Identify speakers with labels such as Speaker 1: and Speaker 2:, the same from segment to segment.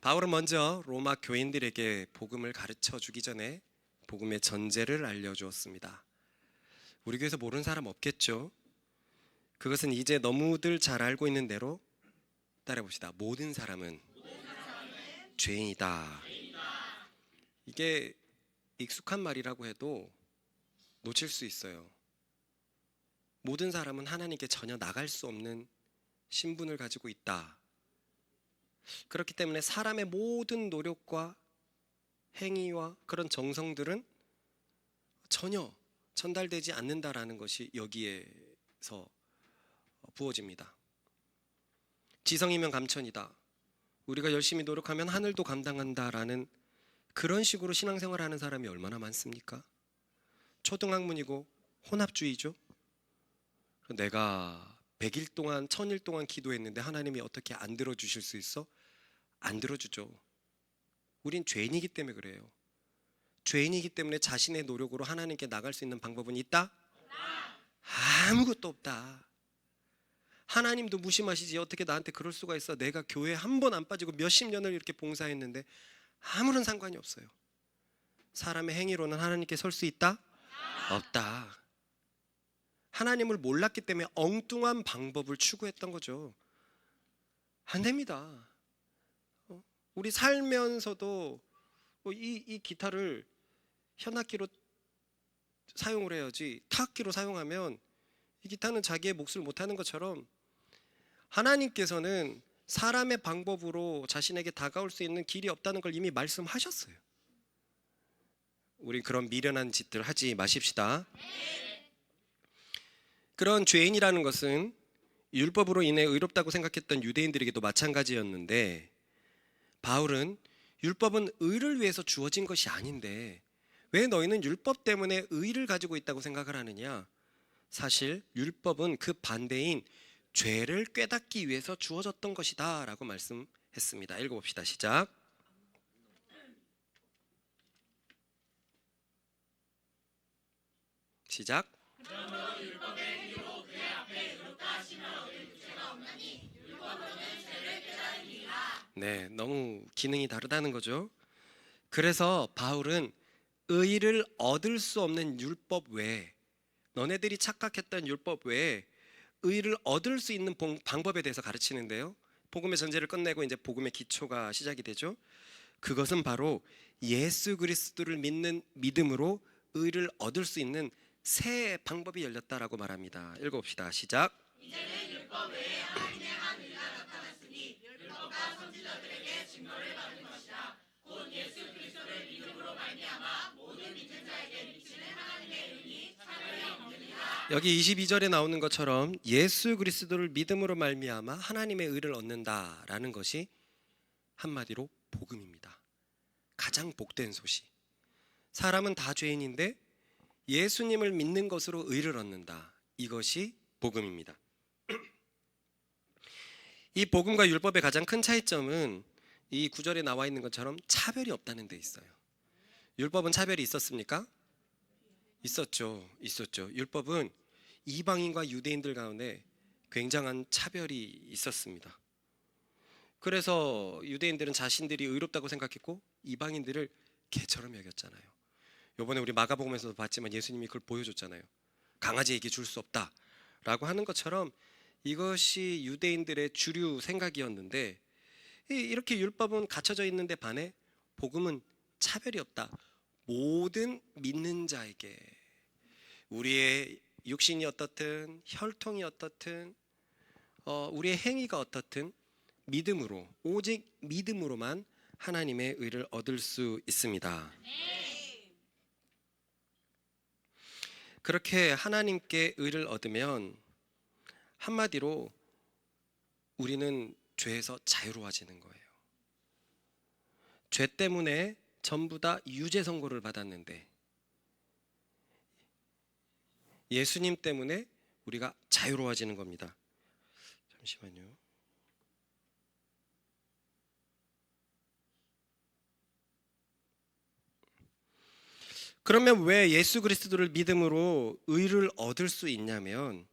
Speaker 1: 바울은 먼저 로마 교인들에게 복음을 가르쳐 주기 전에 복음의 전제를 알려주었습니다. 우리 교회에서 모르는 사람 없겠죠? 그것은 이제 너무들 잘 알고 있는 대로 따라해봅시다. 모든 사람은 죄인이다. 이게 익숙한 말이라고 해도 놓칠 수 있어요. 모든 사람은 하나님께 전혀 나갈 수 없는 신분을 가지고 있다. 그렇기 때문에 사람의 모든 노력과 행위와 그런 정성들은 전혀 전달되지 않는다라는 것이 여기에서 부어집니다. 지성이면 감천이다. 우리가 열심히 노력하면 하늘도 감당한다라는 그런 식으로 신앙생활하는 사람이 얼마나 많습니까? 초등학문이고 혼합주의죠. 내가 100일 동안 1000일 동안 기도했는데 하나님이 어떻게 안 들어주실 수 있어? 안 들어주죠. 우린 죄인이기 때문에 그래요. 죄인이기 때문에 자신의 노력으로 하나님께 나갈 수 있는 방법은 있다? 아무것도 없다. 하나님도 무심하시지 어떻게 나한테 그럴 수가 있어. 내가 교회 한 번 안 빠지고 몇십 년을 이렇게 봉사했는데 아무런 상관이 없어요. 사람의 행위로는 하나님께 설 수 있다? 없다. 하나님을 몰랐기 때문에 엉뚱한 방법을 추구했던 거죠. 안 됩니다. 우리 살면서도 이 기타를 현악기로 사용을 해야지 타악기로 사용하면 이 기타는 자기의 몫을 못하는 것처럼 하나님께서는 사람의 방법으로 자신에게 다가올 수 있는 길이 없다는 걸 이미 말씀하셨어요. 우리 그런 미련한 짓들 하지 마십시다. 그런 죄인이라는 것은 율법으로 인해 의롭다고 생각했던 유대인들에게도 마찬가지였는데, 바울은 율법은 의를 위해서 주어진 것이 아닌데 왜 너희는 율법 때문에 의를 가지고 있다고 생각을 하느냐? 사실 율법은 그 반대인 죄를 깨닫기 위해서 주어졌던 것이다 라고 말씀했습니다. 읽어봅시다. 시작. 시작. 네, 너무 기능이 다르다는 거죠. 그래서 바울은 의를 얻을 수 없는 율법 외에, 너네들이 착각했던 율법 외에 의를 얻을 수 있는 방법에 대해서 가르치는데요. 복음의 전제를 끝내고 이제 복음의 기초가 시작이 되죠. 그것은 바로 예수 그리스도를 믿는 믿음으로 의를 얻을 수 있는 새 방법이 열렸다라고 말합니다. 읽어봅시다. 시작. 이제는 율법 외에 하나님의 한 의가 나타났으니 율법과 선지자들에게 증거를 받은 것이다. 곧 예수 그리스도를 믿음으로 말미암아 모든 믿는 자에게 미치는 하나님의 의니 차별이 없느니라. 여기 22절에 나오는 것처럼 예수 그리스도를 믿음으로 말미암아 하나님의 의를 얻는다라는 것이 한마디로 복음입니다. 가장 복된 소식. 사람은 다 죄인인데 예수님을 믿는 것으로 의를 얻는다. 이것이 복음입니다. 이 복음과 율법의 가장 큰 차이점은 이 구절에 나와 있는 것처럼 차별이 없다는 데 있어요. 율법은 차별이 있었습니까? 있었죠. 율법은 이방인과 유대인들 가운데 굉장한 차별이 있었습니다. 그래서 유대인들은 자신들이 의롭다고 생각했고 이방인들을 개처럼 여겼잖아요. 이번에 우리 마가복음에서도 봤지만 예수님이 그걸 보여줬잖아요. 강아지에게 줄 수 없다라고 하는 것처럼 이것이 유대인들의 주류 생각이었는데, 이렇게 율법은 갖춰져 있는데 반해 복음은 차별이 없다. 모든 믿는 자에게, 우리의 육신이 어떻든 혈통이 어떻든 우리의 행위가 어떻든 믿음으로, 오직 믿음으로만 하나님의 의를 얻을 수 있습니다. 그렇게 하나님께 의를 얻으면 한마디로 우리는 죄에서 자유로워지는 거예요. 죄 때문에 전부 다 유죄 선고를 받았는데 예수님 때문에 우리가 자유로워지는 겁니다. 잠시만요. 그러면 왜 예수 그리스도를 믿음으로 의를 얻을 수 있냐면,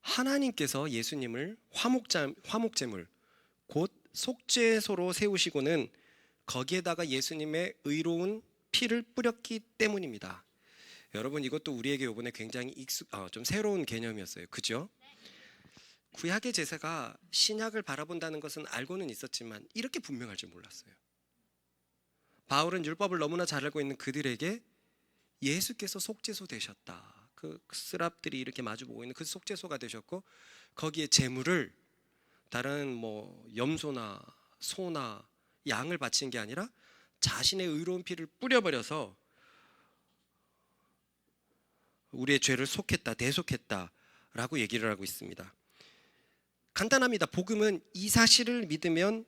Speaker 1: 하나님께서 예수님을 화목제물, 곧 속죄소로 세우시고는 거기에다가 예수님의 의로운 피를 뿌렸기 때문입니다. 여러분, 이것도 우리에게 이번에 굉장히 좀 새로운 개념이었어요. 그죠? 구약의 제사가 신약을 바라본다는 것은 알고는 있었지만 이렇게 분명할 줄 몰랐어요. 바울은 율법을 너무나 잘 알고 있는 그들에게 예수께서 속죄소 되셨다. 그 스랍들이 이렇게 마주보고 있는 그 속죄소가 되셨고, 거기에 제물을 다른 염소나 소나 양을 바친 게 아니라 자신의 의로운 피를 뿌려버려서 우리의 죄를 속했다, 대속했다라고 얘기를 하고 있습니다. 간단합니다. 복음은 이 사실을 믿으면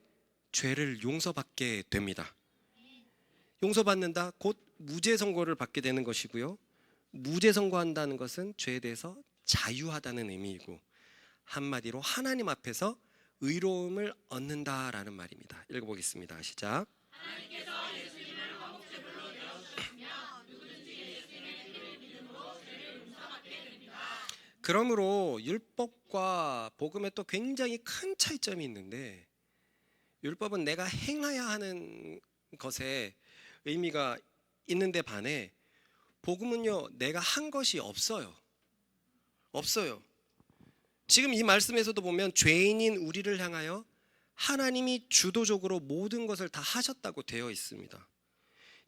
Speaker 1: 죄를 용서받게 됩니다. 용서받는다, 곧 무죄 선고를 받게 되는 것이고요. 무죄 선고한다는 것은 죄에 대해서 자유하다는 의미이고, 한마디로 하나님 앞에서 의로움을 얻는다라는 말입니다. 읽어보겠습니다. 시작. 하나님께서 예수님을 화목제물로 내어주셨으며 누구든지 예수님의 이름을 믿음으로 죄를 용서받게 됩니다. 그러므로 율법과 복음에 또 굉장히 큰 차이점이 있는데, 율법은 내가 행해야 하는 것에 의미가 있는데 반해 복음은요, 내가 한 것이 없어요. 지금 이 말씀에서도 보면 죄인인 우리를 향하여 하나님이 주도적으로 모든 것을 다 하셨다고 되어 있습니다.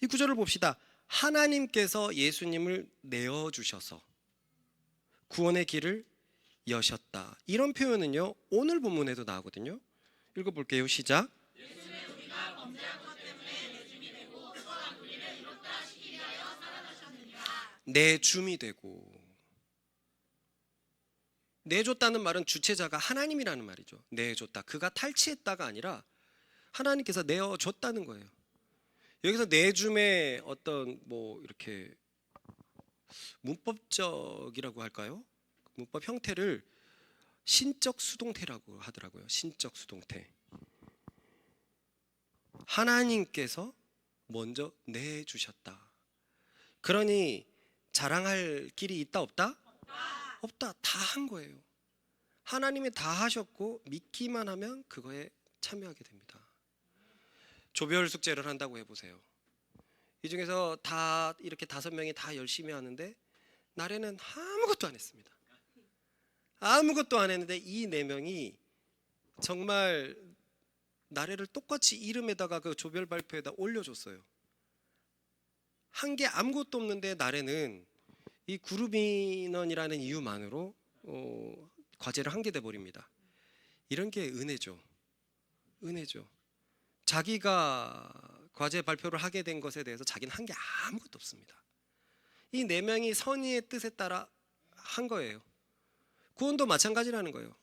Speaker 1: 이 구절을 봅시다. 하나님께서 예수님을 내어주셔서 구원의 길을 여셨다. 이런 표현은요, 오늘 본문에도 나오거든요. 읽어볼게요. 시작. 예수는 우리가 범죄한 것 때문에 내 줌이 되고 또한 우리를 이롭다 하시기 위하여 살아나셨느니라. 내 줌이 되고, 내줬다는 말은 주체자가 하나님이라는 말이죠. 내줬다. 그가 탈취했다가 아니라 하나님께서 내어줬다는 거예요. 여기서 내줌의 어떤 이렇게 문법적이라고 할까요? 문법 형태를 신적 수동태라고 하더라고요. 신적 수동태. 하나님께서 먼저 내주셨다. 그러니 자랑할 길이 있다 없다? 없다. 다 한 거예요. 하나님이 다 하셨고 믿기만 하면 그거에 참여하게 됩니다. 조별 숙제를 한다고 해보세요. 이 중에서 다 이렇게 5명이 다 열심히 하는데 나래는 아무것도 안 했습니다. 아무것도 안 했는데 이 4명이 정말 나래를 똑같이 이름에다가 그 조별 발표에다 올려줬어요. 한 게 아무것도 없는데 나래는 이 그룹 인원이라는 이유만으로 과제를 한 게 돼버립니다. 이런 게 은혜죠. 자기가 과제 발표를 하게 된 것에 대해서 자기는 한 게 아무것도 없습니다. 이 4명이 선의의 뜻에 따라 한 거예요. 구원도 마찬가지라는 거예요.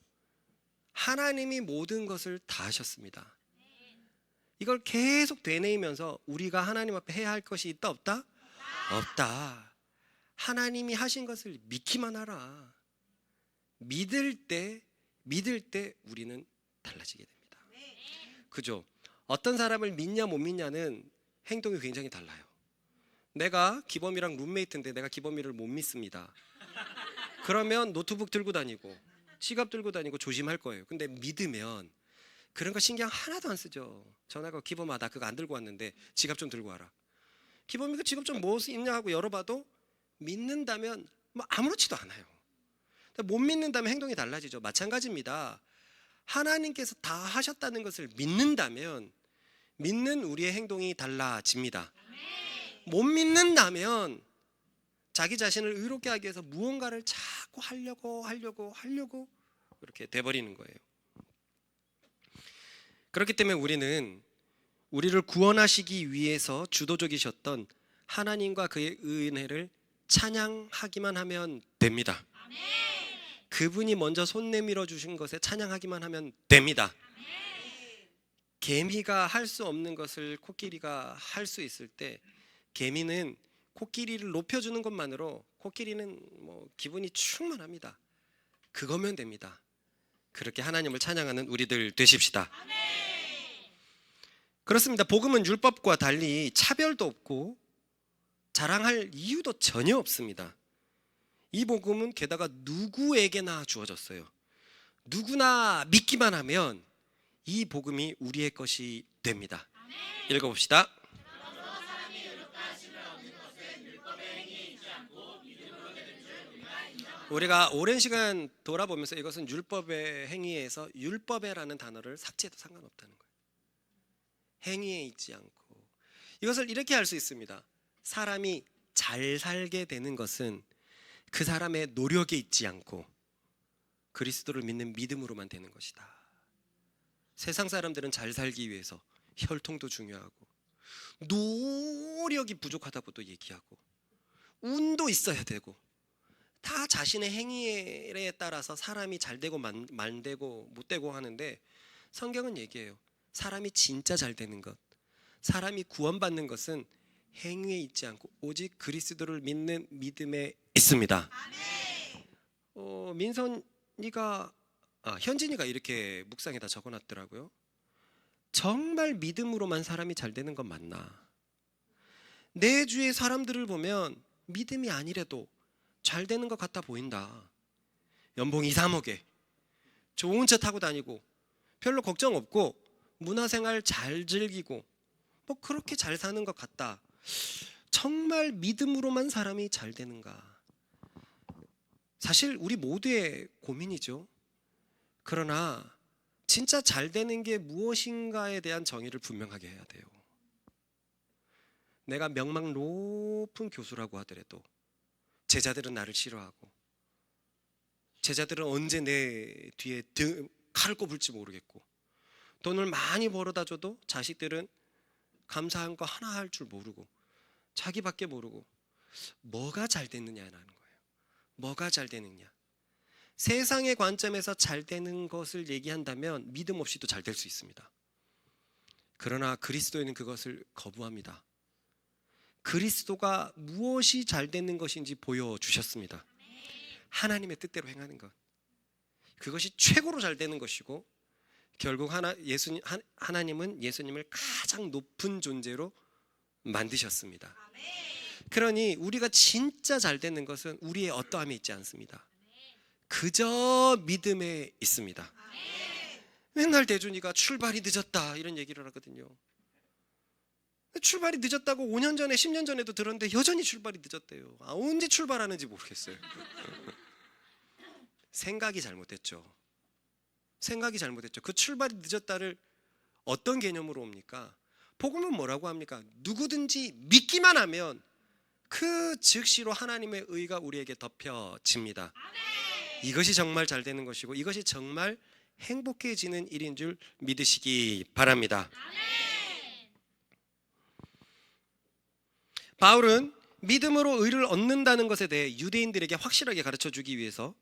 Speaker 1: 하나님이 모든 것을 다 하셨습니다. 이걸 계속 되뇌이면서 우리가 하나님 앞에 해야 할 것이 있다 없다? 없다. 하나님이 하신 것을 믿기만 하라. 믿을 때 우리는 달라지게 됩니다. 그죠? 어떤 사람을 믿냐 못 믿냐는 행동이 굉장히 달라요. 내가 기범이랑 룸메이트인데 내가 기범이를 못 믿습니다. 그러면 노트북 들고 다니고 지갑 들고 다니고 조심할 거예요. 근데 믿으면 그런 거 신경 하나도 안 쓰죠. 전화가 기범아 나 그거 안 들고 왔는데 지갑 좀 들고 와라. 기범이 그 지갑 좀 뭐 있냐 하고 열어봐도 믿는다면 아무렇지도 않아요. 못 믿는다면 행동이 달라지죠. 마찬가지입니다. 하나님께서 다 하셨다는 것을 믿는다면 믿는 우리의 행동이 달라집니다. 못 믿는다면 자기 자신을 의롭게 하기 위해서 무언가를 자꾸 하려고 이렇게 돼버리는 거예요. 그렇기 때문에 우리는 우리를 구원하시기 위해서 주도적이셨던 하나님과 그의 은혜를 찬양하기만 하면 됩니다. 그분이 먼저 손 내밀어 주신 것에 찬양하기만 하면 됩니다. 개미가 할 수 없는 것을 코끼리가 할 수 있을 때 개미는 코끼리를 높여주는 것만으로 코끼리는 기분이 충만합니다. 그거면 됩니다. 그렇게 하나님을 찬양하는 우리들 되십시다. 그렇습니다. 복음은 율법과 달리 차별도 없고 자랑할 이유도 전혀 없습니다. 이 복음은 게다가 누구에게나 주어졌어요. 누구나 믿기만 하면 이 복음이 우리의 것이 됩니다. 읽어봅시다. 우리가 오랜 시간 돌아보면서 이것은 율법의 행위에서 율법에라는 단어를 삭제해도 상관없다는 거예요. 행위에 있지 않고, 이것을 이렇게 할 수 있습니다. 사람이 잘 살게 되는 것은 그 사람의 노력에 있지 않고 그리스도를 믿는 믿음으로만 되는 것이다. 세상 사람들은 잘 살기 위해서 혈통도 중요하고 노력이 부족하다고도 얘기하고 운도 있어야 되고 다 자신의 행위에 따라서 사람이 잘 되고 말 되고 못 되고 하는데, 성경은 얘기해요. 사람이 진짜 잘 되는 것, 사람이 구원받는 것은 행위에 있지 않고 오직 그리스도를 믿는 믿음에 있습니다. 현진이가 이렇게 묵상에다 적어놨더라고요. 정말 믿음으로만 사람이 잘 되는 건 맞나? 내 주위의 사람들을 보면 믿음이 아니래도 잘 되는 것 같아 보인다. 연봉 2, 3억에 좋은 차 타고 다니고 별로 걱정 없고 문화생활 잘 즐기고 뭐 그렇게 잘 사는 것 같다. 정말 믿음으로만 사람이 잘 되는가? 사실 우리 모두의 고민이죠. 그러나 진짜 잘 되는 게 무엇인가에 대한 정의를 분명하게 해야 돼요. 내가 명망 높은 교수라고 하더라도 제자들은 나를 싫어하고, 제자들은 언제 내 뒤에 칼을 꼽을지 모르겠고, 돈을 많이 벌어다 줘도 자식들은 감사한 거 하나 할 줄 모르고 자기밖에 모르고, 뭐가 잘 됐느냐라는 거예요. 뭐가 잘 되느냐. 세상의 관점에서 잘 되는 것을 얘기한다면 믿음 없이도 잘 될 수 있습니다. 그러나 그리스도에는 그것을 거부합니다. 그리스도가 무엇이 잘 되는 것인지 보여주셨습니다. 하나님의 뜻대로 행하는 것, 그것이 최고로 잘 되는 것이고, 결국 하나님은 예수님을 가장 높은 존재로 만드셨습니다. 그러니 우리가 진짜 잘 되는 것은 우리의 어떠함에 있지 않습니다. 그저 믿음에 있습니다. 맨날 대준이가 출발이 늦었다 이런 얘기를 하거든요. 출발이 늦었다고 5년 전에 10년 전에도 들었는데 여전히 출발이 늦었대요. 언제 출발하는지 모르겠어요. 생각이 잘못됐죠. 그 출발이 늦었다를 어떤 개념으로 옵니까? 복음은 뭐라고 합니까? 누구든지 믿기만 하면 그 즉시로 하나님의 의가 우리에게 덮여집니다. 이것이 정말 잘 되는 것이고, 이것이 정말 행복해지는 일인 줄 믿으시기 바랍니다. 바울은 믿음으로 의를 얻는다는 것에 대해 유대인들에게 확실하게 가르쳐주기 위해서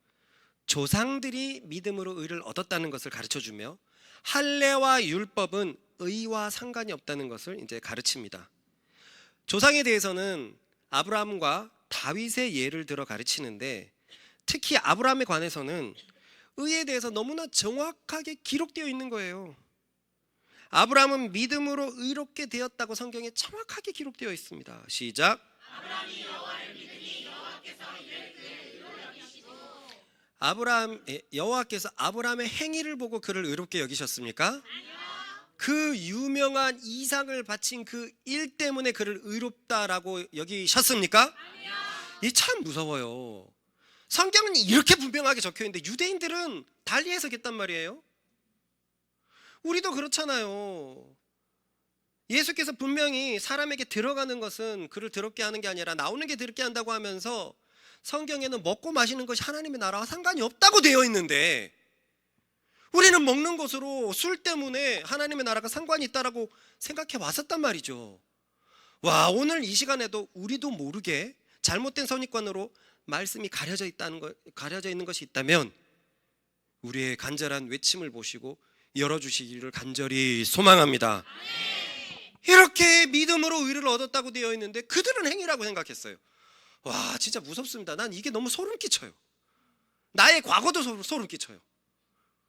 Speaker 1: 조상들이 믿음으로 의를 얻었다는 것을 가르쳐주며, 할례와 율법은 의와 상관이 없다는 것을 이제 가르칩니다. 조상에 대해서는 아브라함과 다윗의 예를 들어 가르치는데, 특히 아브라함에 관해서는 의에 대해서 너무나 정확하게 기록되어 있는 거예요. 아브라함은 믿음으로 의롭게 되었다고 성경에 정확하게 기록되어 있습니다. 시작. 아브라함이 여호와를 믿으니 여호와께서 이를 그의 의로 여기시고. 여호와께서 아브라함의 행위를 보고 그를 의롭게 여기셨습니까? 아니요. 그 유명한 이삭을 바친 그 일 때문에 그를 의롭다라고 여기셨습니까? 아니요. 이 참 무서워요. 성경은 이렇게 분명하게 적혀 있는데 유대인들은 달리 해석했단 말이에요. 우리도 그렇잖아요. 예수께서 분명히 사람에게 들어가는 것은 그를 더럽게 하는 게 아니라 나오는 게 더럽게 한다고 하면서, 성경에는 먹고 마시는 것이 하나님의 나라와 상관이 없다고 되어 있는데 우리는 먹는 것으로 술 때문에 하나님의 나라가 상관이 있다라고 생각해 왔었단 말이죠. 와, 오늘 이 시간에도 우리도 모르게 잘못된 선입관으로 말씀이 가려져 있는 것이 있다면 우리의 간절한 외침을 보시고 열어주시기를 간절히 소망합니다. 이렇게 믿음으로 의를 얻었다고 되어 있는데 그들은 행위라고 생각했어요. 와, 진짜 무섭습니다. 난 이게 너무 소름 끼쳐요. 나의 과거도 소름 끼쳐요.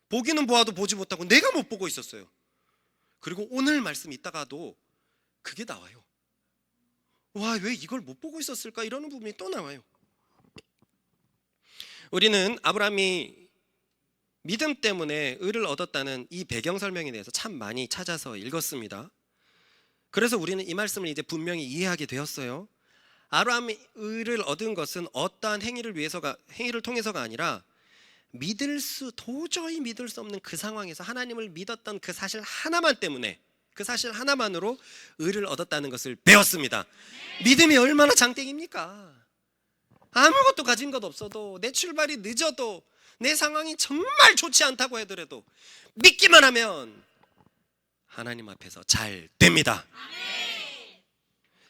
Speaker 1: 보기는 보아도 보지 못하고 내가 못 보고 있었어요. 그리고 오늘 말씀 있다가도 그게 나와요. 와, 왜 이걸 못 보고 있었을까? 이러는 부분이 또 나와요. 우리는 아브라함이 믿음 때문에 의를 얻었다는 이 배경 설명에 대해서 참 많이 찾아서 읽었습니다. 그래서 우리는 이 말씀을 이제 분명히 이해하게 되었어요. 아브라함이 의를 얻은 것은 어떠한 행위를 통해서가 아니라 도저히 믿을 수 없는 그 상황에서 하나님을 믿었던 그 사실 하나만 때문에, 그 사실 하나만으로 의를 얻었다는 것을 배웠습니다. 믿음이 얼마나 장땡입니까? 아무것도 가진 것 없어도, 내 출발이 늦어도, 내 상황이 정말 좋지 않다고 하더라도 믿기만 하면 하나님 앞에서 잘 됩니다.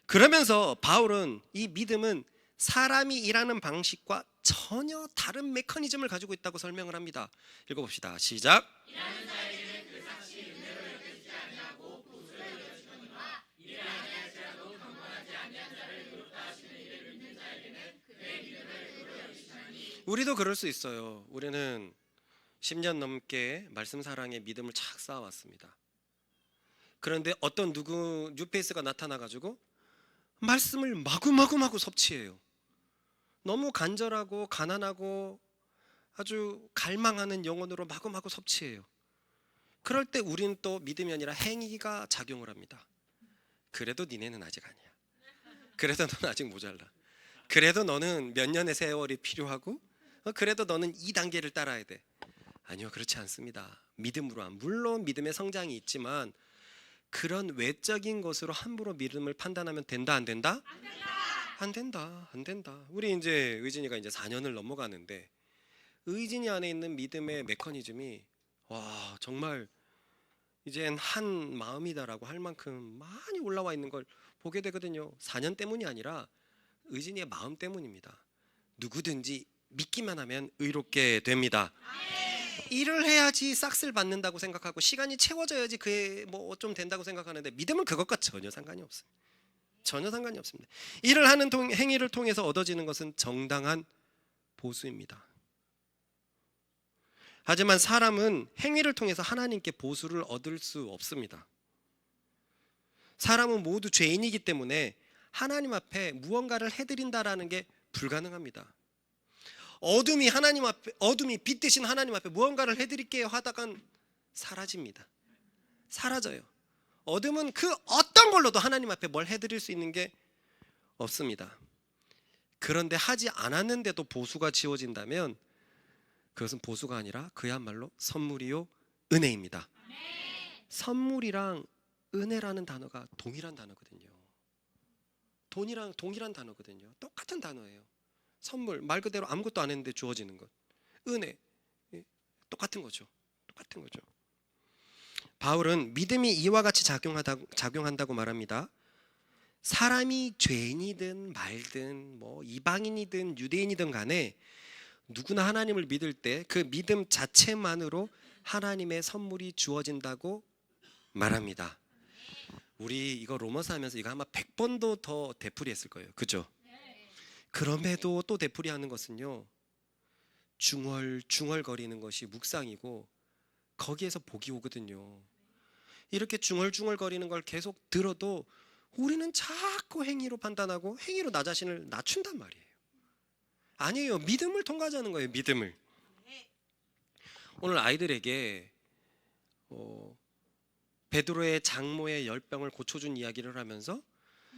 Speaker 1: 그러면서 바울은 이 믿음은 사람이 일하는 방식과 전혀 다른 메커니즘을 가지고 있다고 설명을 합니다. 읽어봅시다. 시작. 우리도 그럴 수 있어요. 우리는 10년 넘게 말씀 사랑의 믿음을 착 쌓아왔습니다. 그런데 어떤 뉴페이스가 나타나가지고 말씀을 마구마구 섭취해요. 너무 간절하고 가난하고 아주 갈망하는 영혼으로 마구마구 섭취해요. 그럴 때 우리는 또 믿음이 아니라 행위가 작용을 합니다. 그래도 니네는 아직 아니야. 그래도 너는 아직 모자라. 그래도 너는 몇 년의 세월이 필요하고, 그래도 너는 2단계를 따라야 돼. 아니요, 그렇지 않습니다. 믿음으로, 물론 믿음의 성장이 있지만 그런 외적인 것으로 함부로 믿음을 판단하면 된다, 안 된다? 안 된다, 안 된다. 우리 이제 의진이가 이제 4년을 넘어가는데 의진이 안에 있는 믿음의 메커니즘이 와, 정말 이젠 한 마음이다라고 할 만큼 많이 올라와 있는 걸 보게 되거든요. 4년 때문이 아니라 의진이의 마음 때문입니다. 누구든지 믿기만 하면 의롭게 됩니다. 일을 해야지 싹쓸 받는다고 생각하고 시간이 채워져야지 그게 뭐 좀 된다고 생각하는데 믿음은 그것과 전혀 상관이 없습니다. 전혀 상관이 없습니다. 일을 하는 행위를 통해서 얻어지는 것은 정당한 보수입니다. 하지만 사람은 행위를 통해서 하나님께 보수를 얻을 수 없습니다. 사람은 모두 죄인이기 때문에 하나님 앞에 무언가를 해드린다라는 게 불가능합니다. 어둠이 빛 대신 하나님 앞에 무언가를 해드릴게요 하다간 사라집니다. 사라져요. 어둠은 그 어떤 걸로도 하나님 앞에 뭘 해드릴 수 있는 게 없습니다. 그런데 하지 않았는데도 보수가 지어진다면 그것은 보수가 아니라 그야말로 선물이요 은혜입니다. 선물이랑 은혜라는 단어가 동일한 단어거든요. 동일한 단어거든요. 똑같은 단어예요. 선물, 말 그대로 아무것도 안 했는데 주어지는 것. 은혜, 똑같은 거죠. 똑같은 거죠. 바울은 믿음이 이와 같이 작용한다고 말합니다. 사람이 죄인이든 말든 뭐 이방인이든 유대인이든 간에 누구나 하나님을 믿을 때 그 믿음 자체만으로 하나님의 선물이 주어진다고 말합니다. 우리 이거 로마서 하면서 이거 아마 100번도 더 되풀이했을 거예요. 그죠? 그럼에도 또 되풀이하는 것은요, 중얼중얼거리는 것이 묵상이고 거기에서 복이 오거든요. 이렇게 중얼중얼거리는 걸 계속 들어도 우리는 자꾸 행위로 판단하고 행위로 나 자신을 낮춘단 말이에요. 아니에요. 믿음을 통과하자는 거예요. 믿음을. 오늘 아이들에게 베드로의 장모의 열병을 고쳐준 이야기를 하면서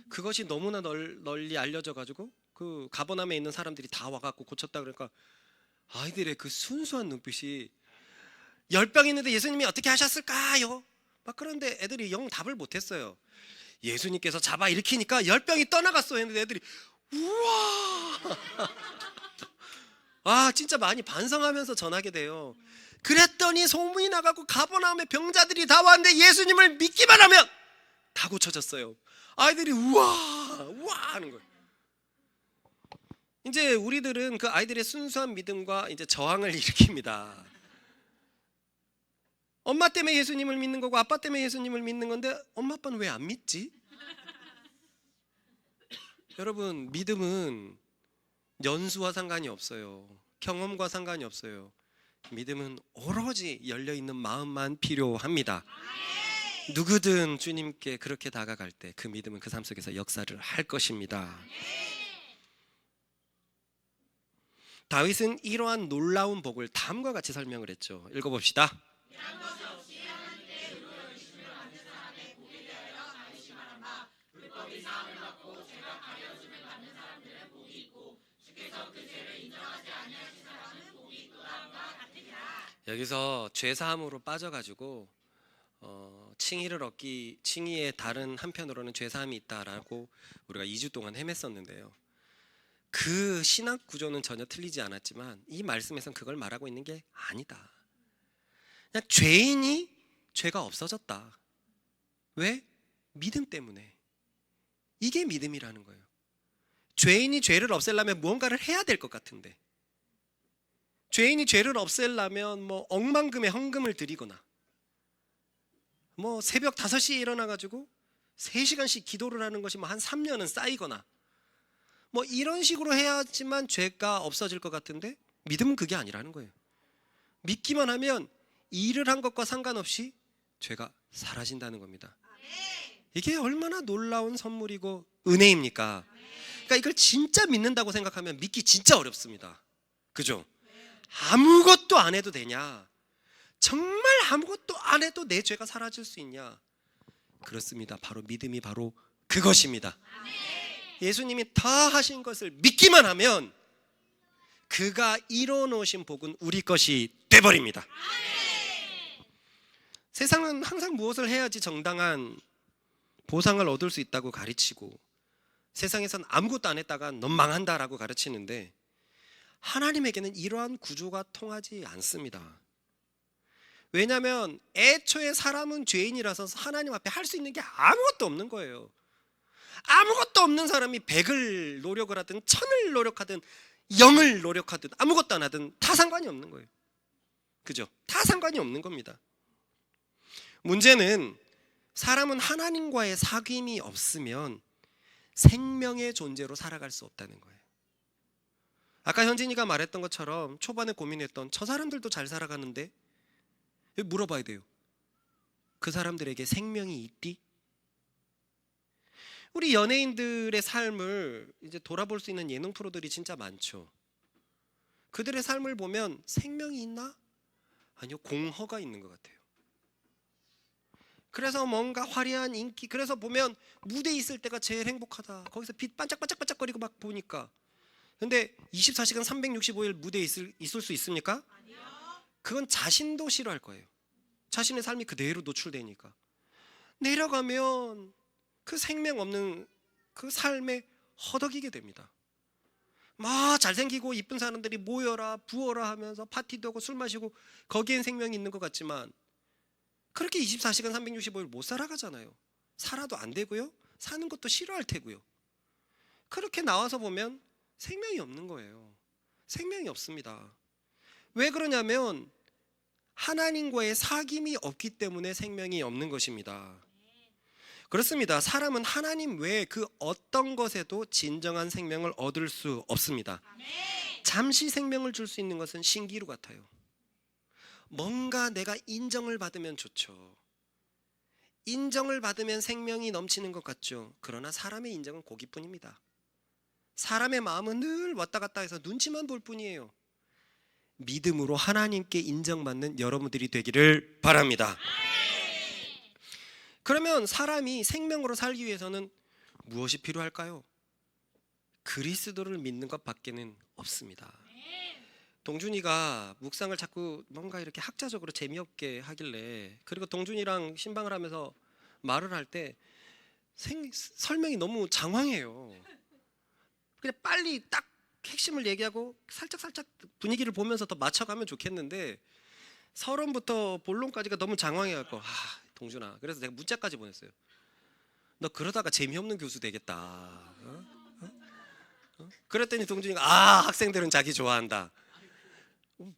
Speaker 1: 그것이 너무나 널리 알려져 가지고 그 가버나움에 있는 사람들이 다 와갖고 고쳤다 그러니까 아이들의 그 순수한 눈빛이 열병 있는데 예수님이 어떻게 하셨을까요? 막 그런데 애들이 영 답을 못했어요. 예수님께서 잡아 일으키니까 열병이 떠나갔어 했는데 애들이 우와 아 진짜 많이 반성하면서 전하게 돼요. 그랬더니 소문이 나가고 가버나움에 병자들이 다 왔는데 예수님을 믿기만 하면 다 고쳐졌어요. 아이들이 우와 하는 거예요. 이제 우리들은 그 아이들의 순수한 믿음과 이제 저항을 일으킵니다. 엄마 때문에 예수님을 믿는 거고 아빠 때문에 예수님을 믿는 건데 엄마 아빠는 왜 안 믿지? 여러분 믿음은 연수와 상관이 없어요. 경험과 상관이 없어요. 믿음은 오로지 열려있는 마음만 필요합니다. 누구든 주님께 그렇게 다가갈 때 그 믿음은 그 삶 속에서 역사를 할 것입니다. 다윗은 이러한 놀라운 복을 다음과 같이 설명을 했죠. 읽어봅시다. 여기서 죄 사함으로 빠져가지고 칭의의 다른 한편으로는 죄 사함이 있다라고 우리가 2주 동안 헤맸었는데요. 그 신학 구조는 전혀 틀리지 않았지만 이 말씀에선 그걸 말하고 있는 게 아니다. 그냥 죄인이 죄가 없어졌다. 왜? 믿음 때문에. 이게 믿음이라는 거예요. 죄인이 죄를 없애려면 무언가를 해야 될 것 같은데, 죄인이 죄를 없애려면 뭐 억만금의 헌금을 드리거나 뭐 새벽 5시에 일어나가지고 3시간씩 기도를 하는 것이 뭐 한 3년은 쌓이거나 뭐 이런 식으로 해야지만 죄가 없어질 것 같은데, 믿음은 그게 아니라는 거예요. 믿기만 하면 일을 한 것과 상관없이 죄가 사라진다는 겁니다. 이게 얼마나 놀라운 선물이고 은혜입니까? 그러니까 이걸 진짜 믿는다고 생각하면 믿기 진짜 어렵습니다. 그죠? 아무것도 안 해도 되냐? 정말 아무것도 안 해도 내 죄가 사라질 수 있냐? 그렇습니다. 바로 믿음이 바로 그것입니다. 예수님이 다 하신 것을 믿기만 하면 그가 이뤄놓으신 복은 우리 것이 돼버립니다. 세상은 항상 무엇을 해야지 정당한 보상을 얻을 수 있다고 가르치고, 세상에선 아무것도 안 했다가 넌 망한다라고 가르치는데, 하나님에게는 이러한 구조가 통하지 않습니다. 왜냐하면 애초에 사람은 죄인이라서 하나님 앞에 할 수 있는 게 아무것도 없는 거예요. 아무것도 없는 사람이 100을 노력을 하든 1000을 노력하든 0을 노력하든 아무것도 안 하든 다 상관이 없는 거예요. 그죠? 다 상관이 없는 겁니다. 문제는 사람은 하나님과의 사귐이 없으면 생명의 존재로 살아갈 수 없다는 거예요. 아까 현진이가 말했던 것처럼 초반에 고민했던 저 사람들도 잘 살아가는데 물어봐야 돼요. 그 사람들에게 생명이 있디? 우리 연예인들의 삶을 이제 돌아볼 수 있는 예능 프로들이 진짜 많죠. 그들의 삶을 보면 생명이 있나? 아니요, 공허가 있는 것 같아요. 그래서 뭔가 화려한 인기, 그래서 보면 무대에 있을 때가 제일 행복하다. 거기서 빛 반짝반짝반짝거리고 막 보니까. 근데 24시간 365일 무대에 있을 수 있습니까? 아니요. 그건 자신도 싫어할 거예요. 자신의 삶이 그대로 노출되니까. 내려가면 그 생명 없는 그 삶에 허덕이게 됩니다. 막 잘생기고 이쁜 사람들이 모여라 부어라 하면서 파티도 하고 술 마시고 거기엔 생명이 있는 것 같지만 그렇게 24시간 365일 못 살아가잖아요. 살아도 안 되고요. 사는 것도 싫어할 테고요. 그렇게 나와서 보면 생명이 없는 거예요. 생명이 없습니다. 왜 그러냐면 하나님과의 사귐이 없기 때문에 생명이 없는 것입니다. 그렇습니다. 사람은 하나님 외에 그 어떤 것에도 진정한 생명을 얻을 수 없습니다. 잠시 생명을 줄 수 있는 것은 신기루 같아요. 뭔가 내가 인정을 받으면 좋죠. 인정을 받으면 생명이 넘치는 것 같죠. 그러나 사람의 인정은 고기뿐입니다. 사람의 마음은 늘 왔다 갔다 해서 눈치만 볼 뿐이에요. 믿음으로 하나님께 인정받는 여러분들이 되기를 바랍니다. 그러면 사람이 생명으로 살기 위해서는 무엇이 필요할까요? 그리스도를 믿는 것 밖에는 없습니다. 동준이가 묵상을 자꾸 뭔가 이렇게 학자적으로 재미없게 하길래, 그리고 동준이랑 신방을 하면서 말을 할 때 설명이 너무 장황해요. 그냥 빨리 딱 핵심을 얘기하고 살짝 분위기를 보면서 더 맞춰가면 좋겠는데 서론부터 본론까지가 너무 장황해갖고 동준아, 그래서 내가 문자까지 보냈어요. 너 그러다가 재미없는 교수 되겠다. 그랬더니 동준이가 학생들은 자기 좋아한다.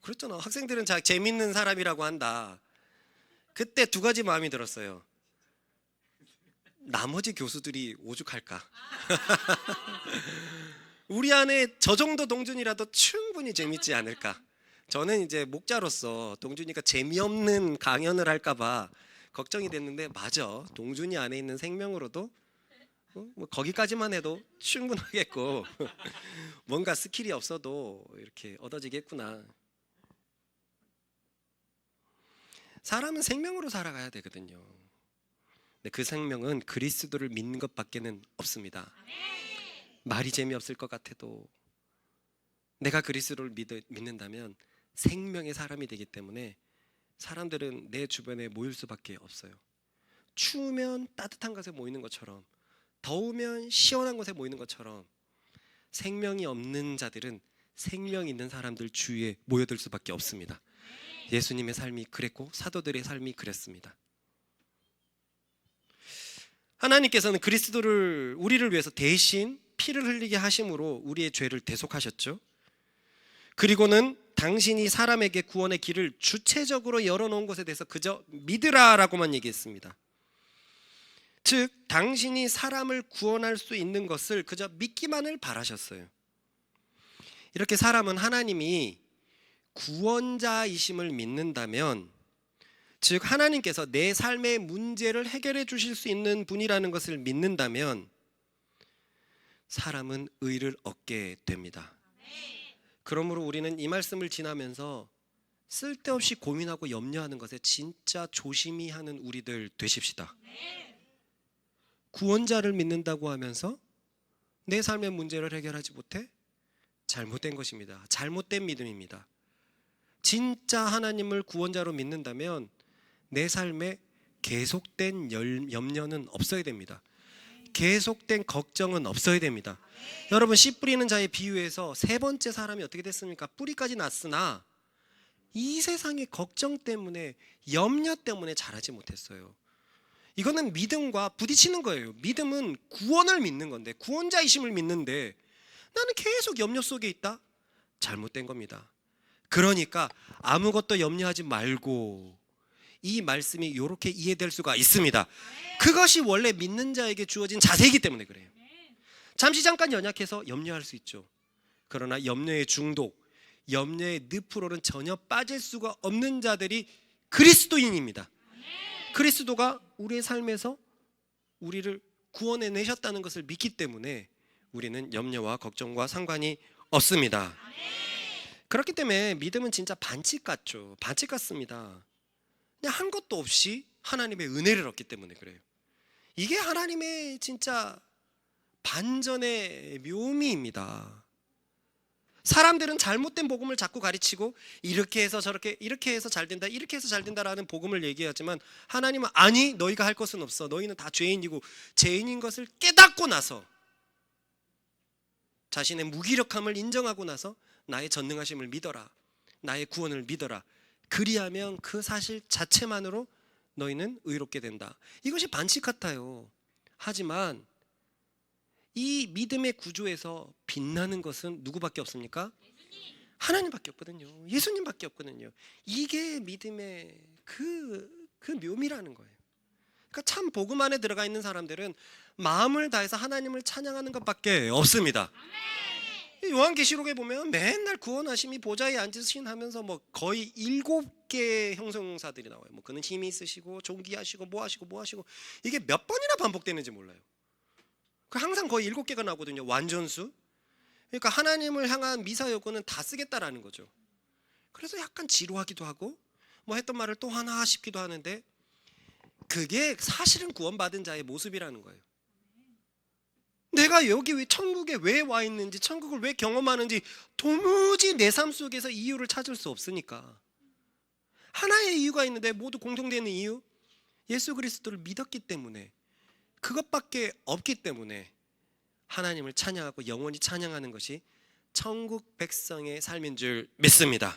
Speaker 1: 그랬잖아. 학생들은 재밌는 사람이라고 한다. 그때 두 가지 마음이 들었어요. 나머지 교수들이 오죽할까? 우리 안에 저 정도 동준이라도 충분히 재밌지 않을까? 저는 이제 목자로서 동준이가 재미없는 강연을 할까봐 걱정이 됐는데, 맞아. 동준이 안에 있는 생명으로도 뭐 거기까지만 해도 충분하겠고 뭔가 스킬이 없어도 이렇게 얻어지겠구나. 사람은 생명으로 살아가야 되거든요. 근데 그 생명은 그리스도를 믿는 것밖에는 없습니다. 말이 재미없을 것 같아도 내가 그리스도를 믿는다면 생명의 사람이 되기 때문에 사람들은 내 주변에 모일 수밖에 없어요. 추우면 따뜻한 곳에 모이는 것처럼, 더우면 시원한 곳에 모이는 것처럼 생명이 없는 자들은 생명 있는 사람들 주위에 모여들 수밖에 없습니다. 예수님의 삶이 그랬고 사도들의 삶이 그랬습니다. 하나님께서는 그리스도를 우리를 위해서 대신 피를 흘리게 하심으로 우리의 죄를 대속하셨죠. 그리고는 당신이 사람에게 구원의 길을 주체적으로 열어놓은 것에 대해서 그저 믿으라라고만 얘기했습니다. 즉 당신이 사람을 구원할 수 있는 것을 그저 믿기만을 바라셨어요. 이렇게 사람은 하나님이 구원자이심을 믿는다면, 즉 하나님께서 내 삶의 문제를 해결해 주실 수 있는 분이라는 것을 믿는다면 사람은 의를 얻게 됩니다. 그러므로 우리는 이 말씀을 지나면서 쓸데없이 고민하고 염려하는 것에 진짜 조심히 하는 우리들 되십시다. 구원자를 믿는다고 하면서 내 삶의 문제를 해결하지 못해? 잘못된 것입니다. 잘못된 믿음입니다. 진짜 하나님을 구원자로 믿는다면 내 삶에 계속된 염려는 없어야 됩니다. 계속된 걱정은 없어야 됩니다. 여러분, 씨 뿌리는 자의 비유에서 세 번째 사람이 어떻게 됐습니까? 뿌리까지 났으나 이 세상의 걱정 때문에, 염려 때문에 자라지 못했어요. 이거는 믿음과 부딪히는 거예요. 믿음은 구원을 믿는 건데, 구원자이심을 믿는데 나는 계속 염려 속에 있다? 잘못된 겁니다. 그러니까 아무것도 염려하지 말고, 이 말씀이 이렇게 이해될 수가 있습니다. 그것이 원래 믿는 자에게 주어진 자세이기 때문에 그래요. 잠시 잠깐 연약해서 염려할 수 있죠. 그러나 염려의 중독, 염려의 늪으로는 전혀 빠질 수가 없는 자들이 그리스도인입니다. 그리스도가 우리의 삶에서 우리를 구원해내셨다는 것을 믿기 때문에 우리는 염려와 걱정과 상관이 없습니다. 그렇기 때문에 믿음은 진짜 반칙 같죠. 반칙 같습니다. 그냥 한 것도 없이 하나님의 은혜를 얻기 때문에 그래요. 이게 하나님의 진짜 반전의 묘미입니다. 사람들은 잘못된 복음을 자꾸 가르치고 이렇게 해서 저렇게, 이렇게 해서 잘 된다, 이렇게 해서 잘 된다라는 복음을 얘기하지만 하나님은 아니, 너희가 할 것은 없어. 너희는 다 죄인이고 죄인인 것을 깨닫고 나서, 자신의 무기력함을 인정하고 나서 나의 전능하심을 믿어라, 나의 구원을 믿어라. 그리하면 그 사실 자체만으로 너희는 의롭게 된다. 이것이 반칙 같아요. 하지만 이 믿음의 구조에서 빛나는 것은 누구밖에 없습니까? 하나님밖에 없거든요. 예수님밖에 없거든요. 이게 믿음의 그 묘미라는 거예요. 그러니까 참 복음 안에 들어가 있는 사람들은 마음을 다해서 하나님을 찬양하는 것밖에 없습니다. 요한계시록에 보면 맨날 구원하심이 보좌에 앉으신 하면서 뭐 거의 7개의 형용사들이 나와요. 뭐 그는 힘이 있으시고 존귀하시고 뭐 하시고 이게 몇 번이나 반복되는지 몰라요. 항상 거의 7개가 나오거든요. 완전수. 그러니까 하나님을 향한 미사 여구는 다 쓰겠다라는 거죠. 그래서 약간 지루하기도 하고 뭐 했던 말을 또 하나 싶기도 하는데, 그게 사실은 구원받은 자의 모습이라는 거예요. 내가 여기 왜 천국에 왜 와 있는지, 천국을 왜 경험하는지 도무지 내 삶 속에서 이유를 찾을 수 없으니까. 하나의 이유가 있는데 모두 공통되는 이유, 예수 그리스도를 믿었기 때문에, 그것밖에 없기 때문에 하나님을 찬양하고 영원히 찬양하는 것이 천국 백성의 삶인 줄 믿습니다.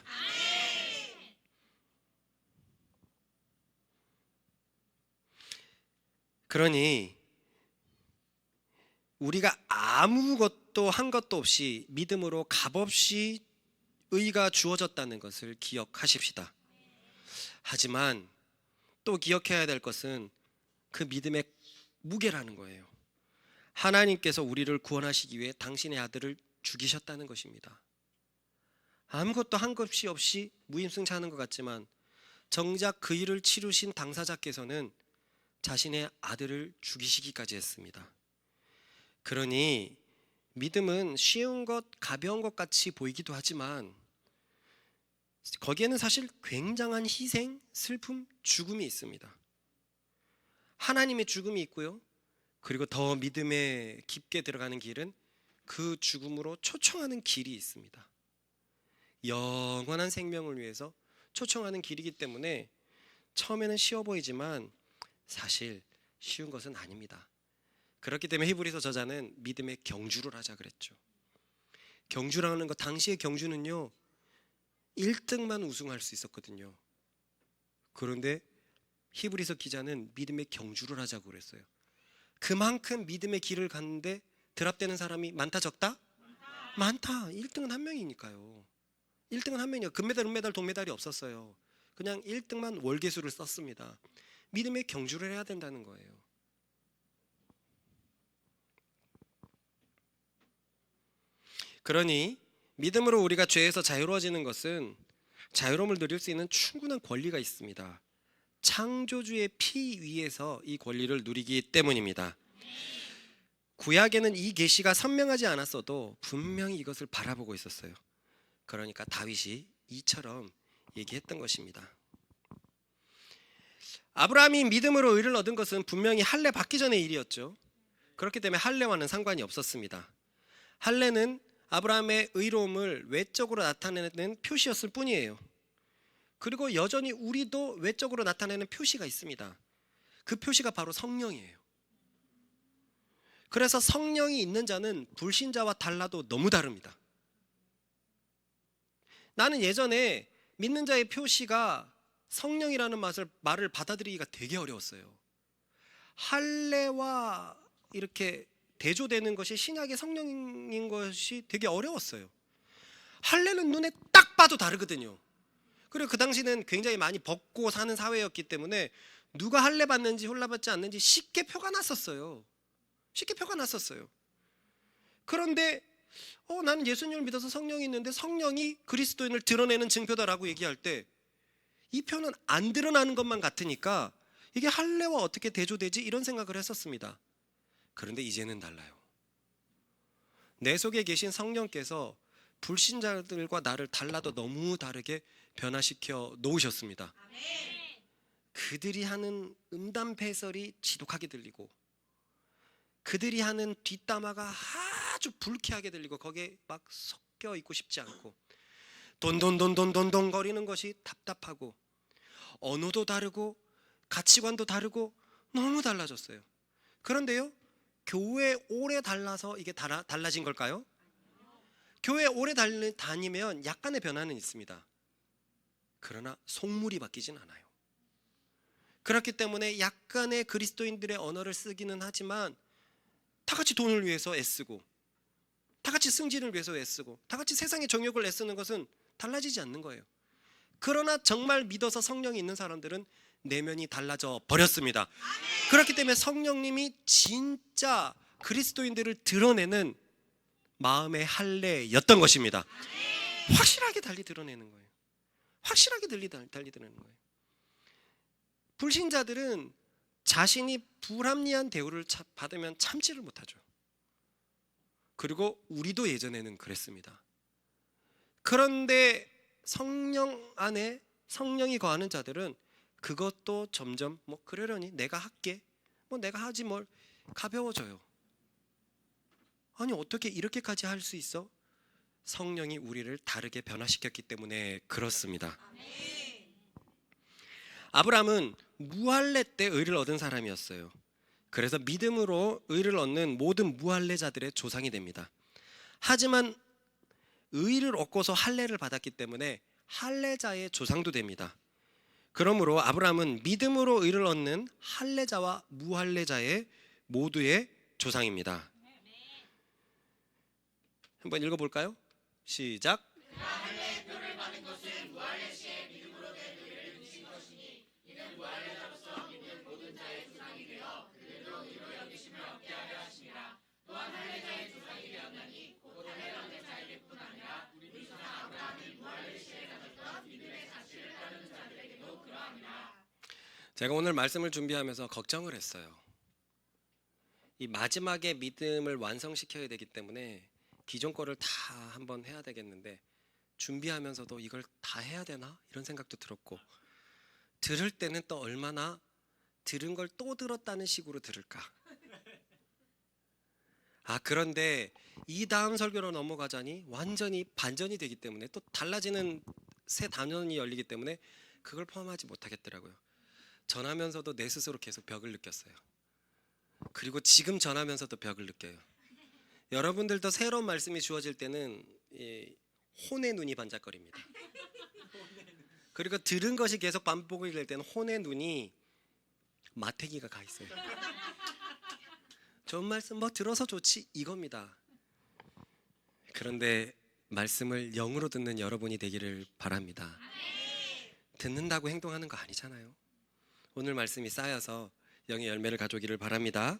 Speaker 1: 그러니 우리가 아무것도 한 것도 없이 믿음으로 값없이 의가 주어졌다는 것을 기억하십시다. 하지만 또 기억해야 될 것은 그 믿음의 무게라는 거예요. 하나님께서 우리를 구원하시기 위해 당신의 아들을 죽이셨다는 것입니다. 아무것도 한 것이 없이 무임승차하는 것 같지만 정작 그 일을 치르신 당사자께서는 자신의 아들을 죽이시기까지 했습니다. 그러니 믿음은 쉬운 것, 가벼운 것 같이 보이기도 하지만 거기에는 사실 굉장한 희생, 슬픔, 죽음이 있습니다. 하나님의 죽음이 있고요. 그리고 더 믿음에 깊게 들어가는 길은 그 죽음으로 초청하는 길이 있습니다. 영원한 생명을 위해서 초청하는 길이기 때문에 처음에는 쉬워 보이지만 사실 쉬운 것은 아닙니다. 그렇기 때문에 히브리서 저자는 믿음의 경주를 하자 그랬죠. 경주라는 것, 당시의 경주는요 1등만 우승할 수 있었거든요. 그런데 히브리서 기자는 믿음의 경주를 하자고 그랬어요. 그만큼 믿음의 길을 갔는데 드랍되는 사람이 많다 적다? 많다. 1등은 한 명이니까요. 1등은 한 명이요. 금메달, 은메달, 동메달이 없었어요. 그냥 1등만 월계수를 썼습니다. 믿음의 경주를 해야 된다는 거예요. 그러니 믿음으로 우리가 죄에서 자유로워지는 것은 자유로움을 누릴 수 있는 충분한 권리가 있습니다. 창조주의 피 위에서 이 권리를 누리기 때문입니다. 구약에는 이 계시가 선명하지 않았어도 분명히 이것을 바라보고 있었어요. 그러니까 다윗이 이처럼 얘기했던 것입니다. 아브라함이 믿음으로 의를 얻은 것은 분명히 할례 받기 전의 일이었죠. 그렇기 때문에 할례와는 상관이 없었습니다. 할례는 아브라함의 의로움을 외적으로 나타내는 표시였을 뿐이에요. 그리고 여전히 우리도 외적으로 나타내는 표시가 있습니다. 그 표시가 바로 성령이에요. 그래서 성령이 있는 자는 불신자와 달라도 너무 다릅니다. 나는 예전에 믿는 자의 표시가 성령이라는 말을 받아들이기가 되게 어려웠어요. 할례와 이렇게 대조되는 것이 신약의 성령인 것이 되게 어려웠어요. 할례는 눈에 딱 봐도 다르거든요. 그리고 그 당시는 굉장히 많이 벗고 사는 사회였기 때문에 누가 할례 받는지 홀라받지 않는지 쉽게 표가 났었어요. 쉽게 표가 났었어요. 그런데 나는 예수님을 믿어서 성령이 있는데 성령이 그리스도인을 드러내는 증표다라고 얘기할 때 이 표는 안 드러나는 것만 같으니까 이게 할례와 어떻게 대조되지? 이런 생각을 했었습니다. 그런데 이제는 달라요. 내 속에 계신 성령께서 불신자들과 나를 달라도 너무 다르게 변화시켜 놓으셨습니다. 그들이 하는 음담패설이 지독하게 들리고 그들이 하는 뒷담화가 아주 불쾌하게 들리고 거기에 막 섞여 있고 싶지 않고 돈돈돈돈돈돈 거리는 것이 답답하고 언어도 다르고 가치관도 다르고 너무 달라졌어요. 그런데요, 교회 오래 달라서 이게 달라진 걸까요? 교회 오래 다니면 약간의 변화는 있습니다. 그러나 속물이 바뀌진 않아요. 그렇기 때문에 약간의 그리스도인들의 언어를 쓰기는 하지만 다 같이 돈을 위해서 애쓰고 다 같이 승진을 위해서 애쓰고 다 같이 세상의 정욕을 애쓰는 것은 달라지지 않는 거예요. 그러나 정말 믿어서 성령이 있는 사람들은 내면이 달라져 버렸습니다. 그렇기 때문에 성령님이 진짜 그리스도인들을 드러내는 마음의 할례였던 것입니다. 확실하게 달리 드러내는 거예요. 확실하게 달리 드러내는 거예요. 불신자들은 자신이 불합리한 대우를 받으면 참지를 못하죠. 그리고 우리도 예전에는 그랬습니다. 그런데 성령 안에 성령이 거하는 자들은 그것도 점점 그러려니 내가 할게, 내가 하지 뭘, 가벼워져요. 아니 어떻게 이렇게까지 할 수 있어? 성령이 우리를 다르게 변화시켰기 때문에 그렇습니다. 아브라함은 무할례 때 의를 얻은 사람이었어요. 그래서 믿음으로 의를 얻는 모든 무할례자들의 조상이 됩니다. 하지만 의를 얻고서 할례를 받았기 때문에 할례자의 조상도 됩니다. 그러므로 아브라함은 믿음으로 의를 얻는 할례자와 무할례자의 모두의 조상입니다. 한번 읽어볼까요? 시작. 제가 오늘 말씀을 준비하면서 걱정을 했어요. 이 마지막에 믿음을 완성시켜야 되기 때문에 기존 거를 다 한번 해야 되겠는데 준비하면서도 이걸 다 해야 되나 이런 생각도 들었고, 들을 때는 또 얼마나 들은 걸 또 들었다는 식으로 들을까. 그런데 이 다음 설교로 넘어가자니 완전히 반전이 되기 때문에 또 달라지는 새 단원이 열리기 때문에 그걸 포함하지 못하겠더라고요. 전하면서도 내 스스로 계속 벽을 느꼈어요. 그리고 지금 전하면서도 벽을 느껴요. 여러분들도 새로운 말씀이 주어질 때는 혼의 눈이 반짝거립니다. 그리고 들은 것이 계속 반복이 될 때는 혼의 눈이 마태기가 가 있어요. 좋은 말씀 뭐 들어서 좋지 이겁니다. 그런데 말씀을 영으로 듣는 여러분이 되기를 바랍니다. 듣는다고 행동하는 거 아니잖아요. 오늘 말씀이 쌓여서 영의 열매를 가져오기를 바랍니다.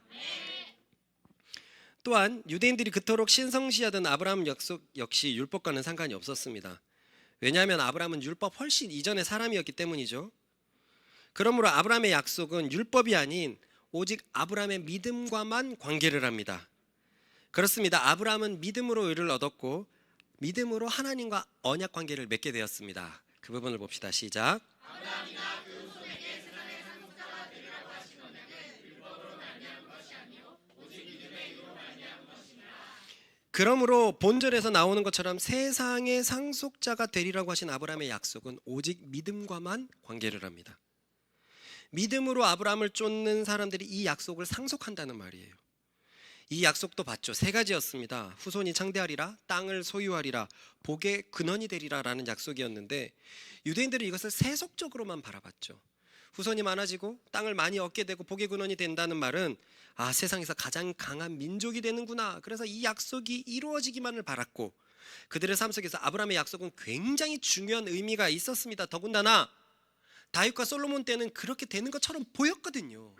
Speaker 1: 또한 유대인들이 그토록 신성시하던 아브라함 약속 역시 율법과는 상관이 없었습니다. 왜냐하면 아브라함은 율법 훨씬 이전의 사람이었기 때문이죠. 그러므로 아브라함의 약속은 율법이 아닌 오직 아브라함의 믿음과만 관계를 합니다. 그렇습니다. 아브라함은 믿음으로 의를 얻었고 믿음으로 하나님과 언약 관계를 맺게 되었습니다. 그 부분을 봅시다. 시작. 아브라함이나 그 후손에게 세상의 상속자가 되리라고 하신 언약은 율법으로 말미암은 것이 아니요 오직 믿음의 의로 말미암은 것이니라. 그러므로 본절에서 나오는 것처럼 세상의 상속자가 되리라고 하신 아브라함의 약속은 오직 믿음과만 관계를 합니다. 믿음으로 아브라함을 쫓는 사람들이 이 약속을 상속한다는 말이에요. 이 약속도 봤죠. 세 가지였습니다. 후손이 창대하리라, 땅을 소유하리라, 복의 근원이 되리라 라는 약속이었는데 유대인들은 이것을 세속적으로만 바라봤죠. 후손이 많아지고 땅을 많이 얻게 되고 복의 근원이 된다는 말은 세상에서 가장 강한 민족이 되는구나. 그래서 이 약속이 이루어지기만을 바랐고 그들의 삶 속에서 아브라함의 약속은 굉장히 중요한 의미가 있었습니다. 더군다나 다윗과 솔로몬 때는 그렇게 되는 것처럼 보였거든요.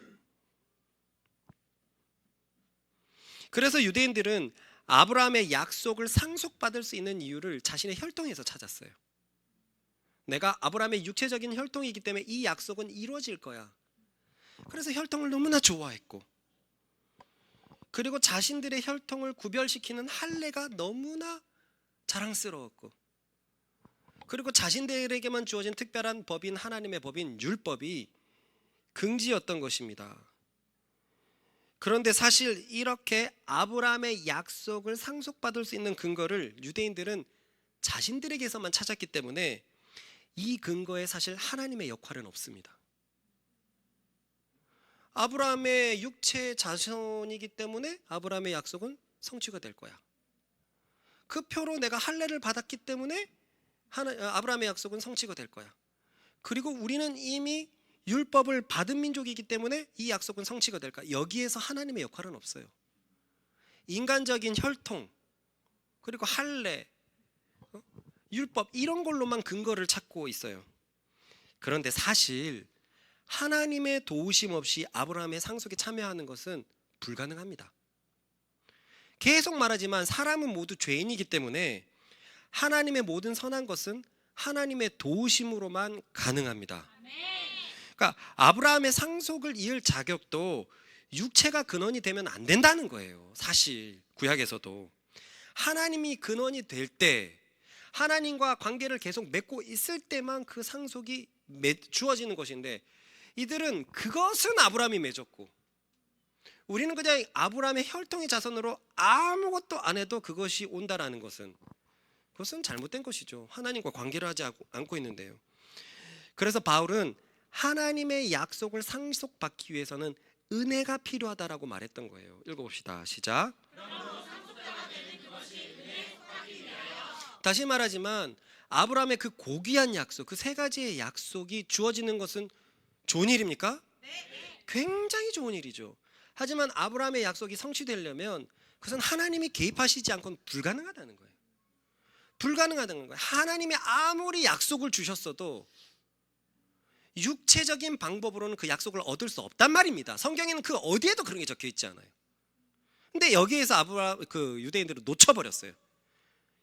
Speaker 1: 그래서 유대인들은 아브라함의 약속을 상속받을 수 있는 이유를 자신의 혈통에서 찾았어요. 내가 아브라함의 육체적인 혈통이기 때문에 이 약속은 이루어질 거야. 그래서 혈통을 너무나 좋아했고, 그리고 자신들의 혈통을 구별시키는 할례가 너무나 자랑스러웠고, 그리고 자신들에게만 주어진 특별한 법인 하나님의 법인 율법이 긍지였던 것입니다. 그런데 사실 이렇게 아브라함의 약속을 상속받을 수 있는 근거를 유대인들은 자신들에게서만 찾았기 때문에 이 근거에 사실 하나님의 역할은 없습니다. 아브라함의 육체 자손이기 때문에 아브라함의 약속은 성취가 될 거야. 그 표로 내가 할례를 받았기 때문에 아브라함의 약속은 성취가 될 거야. 그리고 우리는 이미 율법을 받은 민족이기 때문에 이 약속은 성취가 될까? 여기에서 하나님의 역할은 없어요. 인간적인 혈통, 그리고 할례, 율법 이런 걸로만 근거를 찾고 있어요. 그런데 사실 하나님의 도우심 없이 아브라함의 상속에 참여하는 것은 불가능합니다. 계속 말하지만 사람은 모두 죄인이기 때문에 하나님의 모든 선한 것은 하나님의 도우심으로만 가능합니다. 그러니까 아브라함의 상속을 이을 자격도 육체가 근원이 되면 안 된다는 거예요. 사실 구약에서도 하나님이 근원이 될 때, 하나님과 관계를 계속 맺고 있을 때만 그 상속이 주어지는 것인데, 이들은 그것은 아브라함이 맺었고 우리는 그냥 아브라함의 혈통의 자손으로 아무것도 안 해도 그것이 온다라는 것은, 그것은 잘못된 것이죠. 하나님과 관계를 하지 않고 있는데요. 그래서 바울은 하나님의 약속을 상속받기 위해서는 은혜가 필요하다라고 말했던 거예요. 읽어봅시다. 시작. 다시 말하지만 아브라함의 그 고귀한 약속, 그 세 가지의 약속이 주어지는 것은 좋은 일입니까? 굉장히 좋은 일이죠. 하지만 아브라함의 약속이 성취되려면 그것은 하나님이 개입하시지 않고는 불가능하다는 거예요. 불가능하다는 거예요. 하나님이 아무리 약속을 주셨어도 육체적인 방법으로는 그 약속을 얻을 수 없단 말입니다. 성경에는 그 어디에도 그런 게 적혀 있지 않아요. 근데 여기에서 유대인들은 놓쳐버렸어요.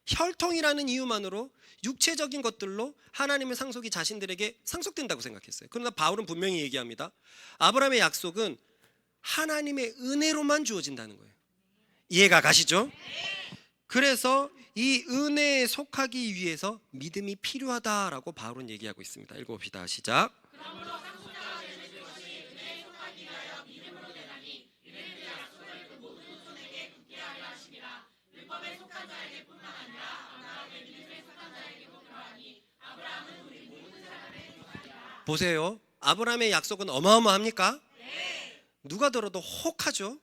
Speaker 1: 혈통이라는 이유만으로 육체적인 것들로 하나님의 상속이 자신들에게 상속된다고 생각했어요. 그러나 바울은 분명히 얘기합니다. 아브라함의 약속은 하나님의 은혜로만 주어진다는 거예요. 이해가 가시죠? 그래서 이 은혜에 속하기 위해서 믿음이 필요하다라고 바울은 얘기하고 있습니다. 읽어봅시다. 시작. 보세요. 아브라함의 약속은 어마어마합니까? 누가 들어도 혹하죠.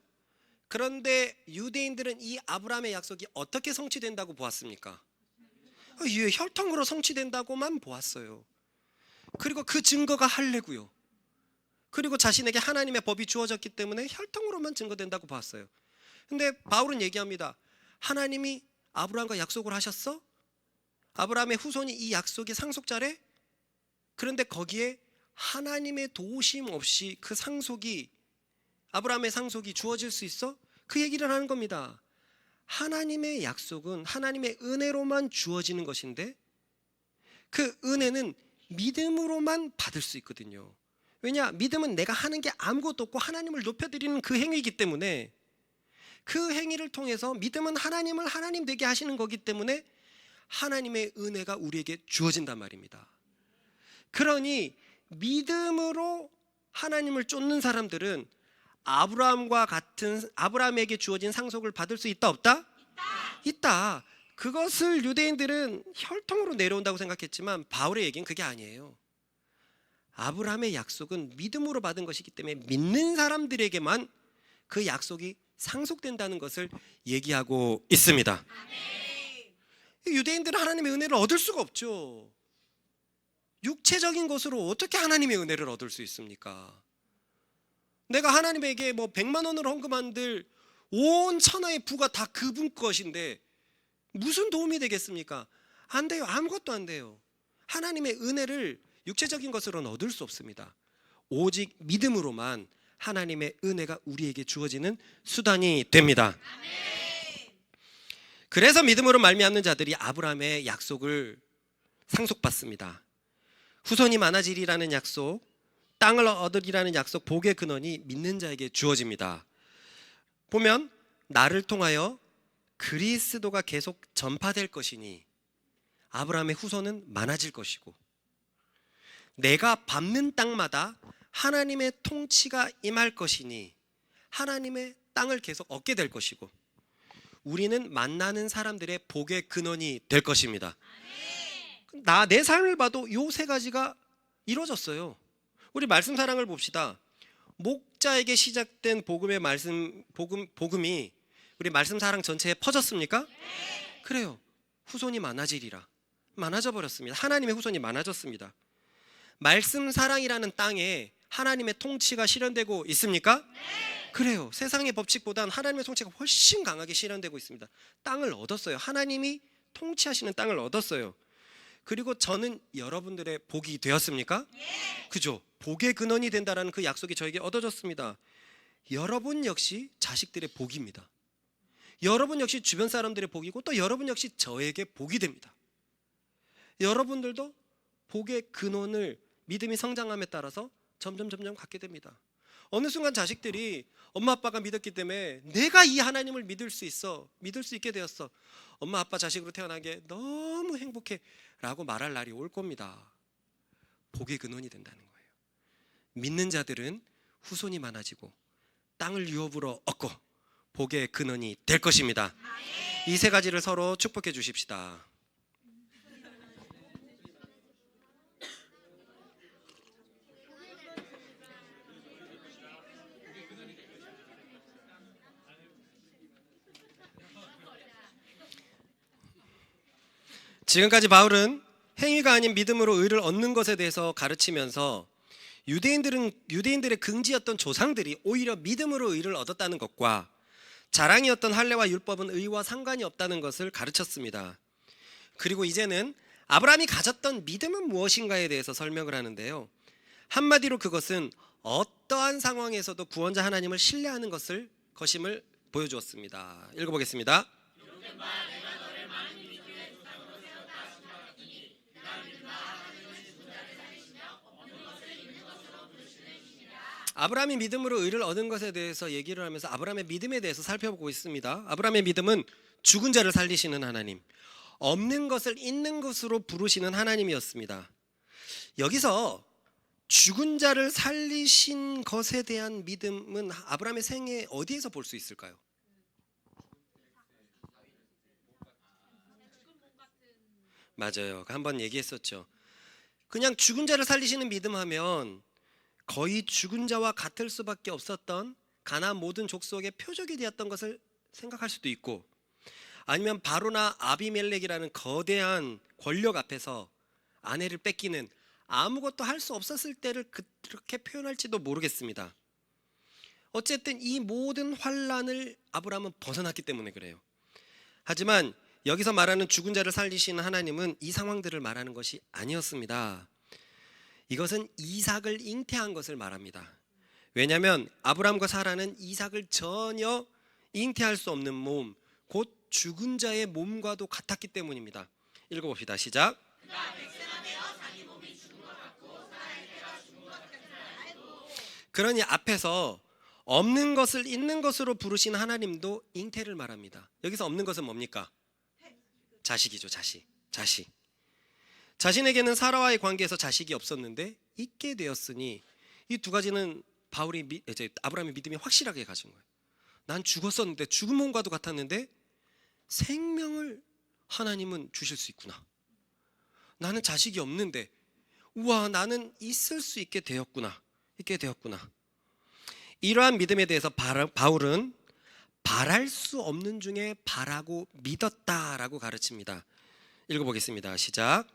Speaker 1: 그런데 유대인들은 이 아브라함의 약속이 어떻게 성취된다고 보았습니까? 혈통으로 성취된다고만 보았어요. 그리고 그 증거가 할례고요. 그리고 자신에게 하나님의 법이 주어졌기 때문에 혈통으로만 증거된다고 보았어요. 근데 바울은 얘기합니다. 하나님이 아브라함과 약속을 하셨어? 아브라함의 후손이 이 약속의 상속자래? 그런데 거기에 하나님의 도우심 없이 그 상속이, 아브라함의 상속이 주어질 수 있어? 그 얘기를 하는 겁니다. 하나님의 약속은 하나님의 은혜로만 주어지는 것인데 그 은혜는 믿음으로만 받을 수 있거든요. 왜냐? 믿음은 내가 하는 게 아무것도 없고 하나님을 높여드리는 그 행위이기 때문에, 그 행위를 통해서 믿음은 하나님을 하나님 되게 하시는 거기 때문에 하나님의 은혜가 우리에게 주어진단 말입니다. 그러니 믿음으로 하나님을 쫓는 사람들은 아브라함과 같은, 아브라함에게 주어진 상속을 받을 수 있다 없다? 있다. 그것을 유대인들은 혈통으로 내려온다고 생각했지만 바울의 얘기는 그게 아니에요. 아브라함의 약속은 믿음으로 받은 것이기 때문에 믿는 사람들에게만 그 약속이 상속된다는 것을 얘기하고 있습니다. 유대인들은 하나님의 은혜를 얻을 수가 없죠. 육체적인 것으로 어떻게 하나님의 은혜를 얻을 수 있습니까? 내가 하나님에게 뭐 100만 원을 헌금한들 온 천하의 부가 다 그분 것인데 무슨 도움이 되겠습니까? 안 돼요. 아무것도 안 돼요. 하나님의 은혜를 육체적인 것으로는 얻을 수 없습니다. 오직 믿음으로만 하나님의 은혜가 우리에게 주어지는 수단이 됩니다. 그래서 믿음으로 말미암는 자들이 아브라함의 약속을 상속받습니다. 후손이 많아지리라는 약속, 땅을 얻으리라는 약속, 복의 근원이 믿는 자에게 주어집니다. 보면 나를 통하여 그리스도가 계속 전파될 것이니 아브라함의 후손은 많아질 것이고, 내가 밟는 땅마다 하나님의 통치가 임할 것이니 하나님의 땅을 계속 얻게 될 것이고, 우리는 만나는 사람들의 복의 근원이 될 것입니다. 내 삶을 봐도 이 세 가지가 이루어졌어요. 우리 말씀 사랑을 봅시다. 목자에게 시작된 복음의 말씀, 복음이 우리 말씀 사랑 전체에 퍼졌습니까? 그래요. 후손이 많아지리라. 많아져 버렸습니다. 하나님의 후손이 많아졌습니다. 말씀 사랑이라는 땅에 하나님의 통치가 실현되고 있습니까? 그래요. 세상의 법칙보단 하나님의 통치가 훨씬 강하게 실현되고 있습니다. 땅을 얻었어요. 하나님이 통치하시는 땅을 얻었어요. 그리고 저는 여러분들의 복이 되었습니까? 그죠? 복의 근원이 된다라는 그 약속이 저에게 얻어졌습니다. 여러분 역시 자식들의 복입니다. 여러분 역시 주변 사람들의 복이고, 또 여러분 역시 저에게 복이 됩니다. 여러분들도 복의 근원을 믿음이 성장함에 따라서 점점 갖게 됩니다. 어느 순간 자식들이 엄마 아빠가 믿었기 때문에 내가 이 하나님을 믿을 수 있게 되었어. 엄마 아빠 자식으로 태어난 게 너무 행복해 라고 말할 날이 올 겁니다. 복의 근원이 된다는 거예요. 믿는 자들은 후손이 많아지고 땅을 유업으로 얻고 복의 근원이 될 것입니다. 이 세 가지를 서로 축복해 주십시다. 지금까지 바울은 행위가 아닌 믿음으로 의를 얻는 것에 대해서 가르치면서 유대인들의 긍지였던 조상들이 오히려 믿음으로 의를 얻었다는 것과 자랑이었던 할례와 율법은 의와 상관이 없다는 것을 가르쳤습니다. 그리고 이제는 아브라함이 가졌던 믿음은 무엇인가에 대해서 설명을 하는데요. 한마디로 그것은 어떠한 상황에서도 구원자 하나님을 신뢰하는 것임을 보여주었습니다. 읽어보겠습니다. 아브라함이 믿음으로 의를 얻은 것에 대해서 얘기를 하면서 아브라함의 믿음에 대해서 살펴보고 있습니다. 아브라함의 믿음은 죽은 자를 살리시는 하나님, 없는 것을 있는 것으로 부르시는 하나님이었습니다. 여기서 죽은 자를 살리신 것에 대한 믿음은 아브라함의 생애 어디에서 볼 수 있을까요? 맞아요. 한번 얘기했었죠. 그냥 죽은 자를 살리시는 믿음 하면 거의 죽은 자와 같을 수밖에 없었던 가나안 모든 족속의 표적이 되었던 것을 생각할 수도 있고, 아니면 바로나 아비멜렉이라는 거대한 권력 앞에서 아내를 뺏기는 아무것도 할 수 없었을 때를 그렇게 표현할지도 모르겠습니다. 어쨌든 이 모든 환란을 아브라함은 벗어났기 때문에 그래요. 하지만 여기서 말하는 죽은 자를 살리시는 하나님은 이 상황들을 말하는 것이 아니었습니다. 이것은 이삭을 잉태한 것을 말합니다. 왜냐하면 아브라함과 사라는 이삭을 전혀 잉태할 수 없는 몸, 곧 죽은 자의 몸과도 같았기 때문입니다. 읽어봅시다. 시작. 그러니 앞에서 없는 것을 있는 것으로 부르신 하나님도 잉태를 말합니다. 여기서 없는 것은 뭡니까? 자식이죠. 자식. 자신에게는 사라와의 관계에서 자식이 없었는데 있게 되었으니, 이 두 가지는 아브라함의 믿음이 확실하게 가진 거예요. 난 죽었었는데, 죽은 몸과도 같았는데 생명을 하나님은 주실 수 있구나. 나는 자식이 없는데 우와, 나는 있을 수 있게 되었구나. 이러한 믿음에 대해서 바울은 바랄 수 없는 중에 바라고 믿었다라고 가르칩니다. 읽어보겠습니다. 시작.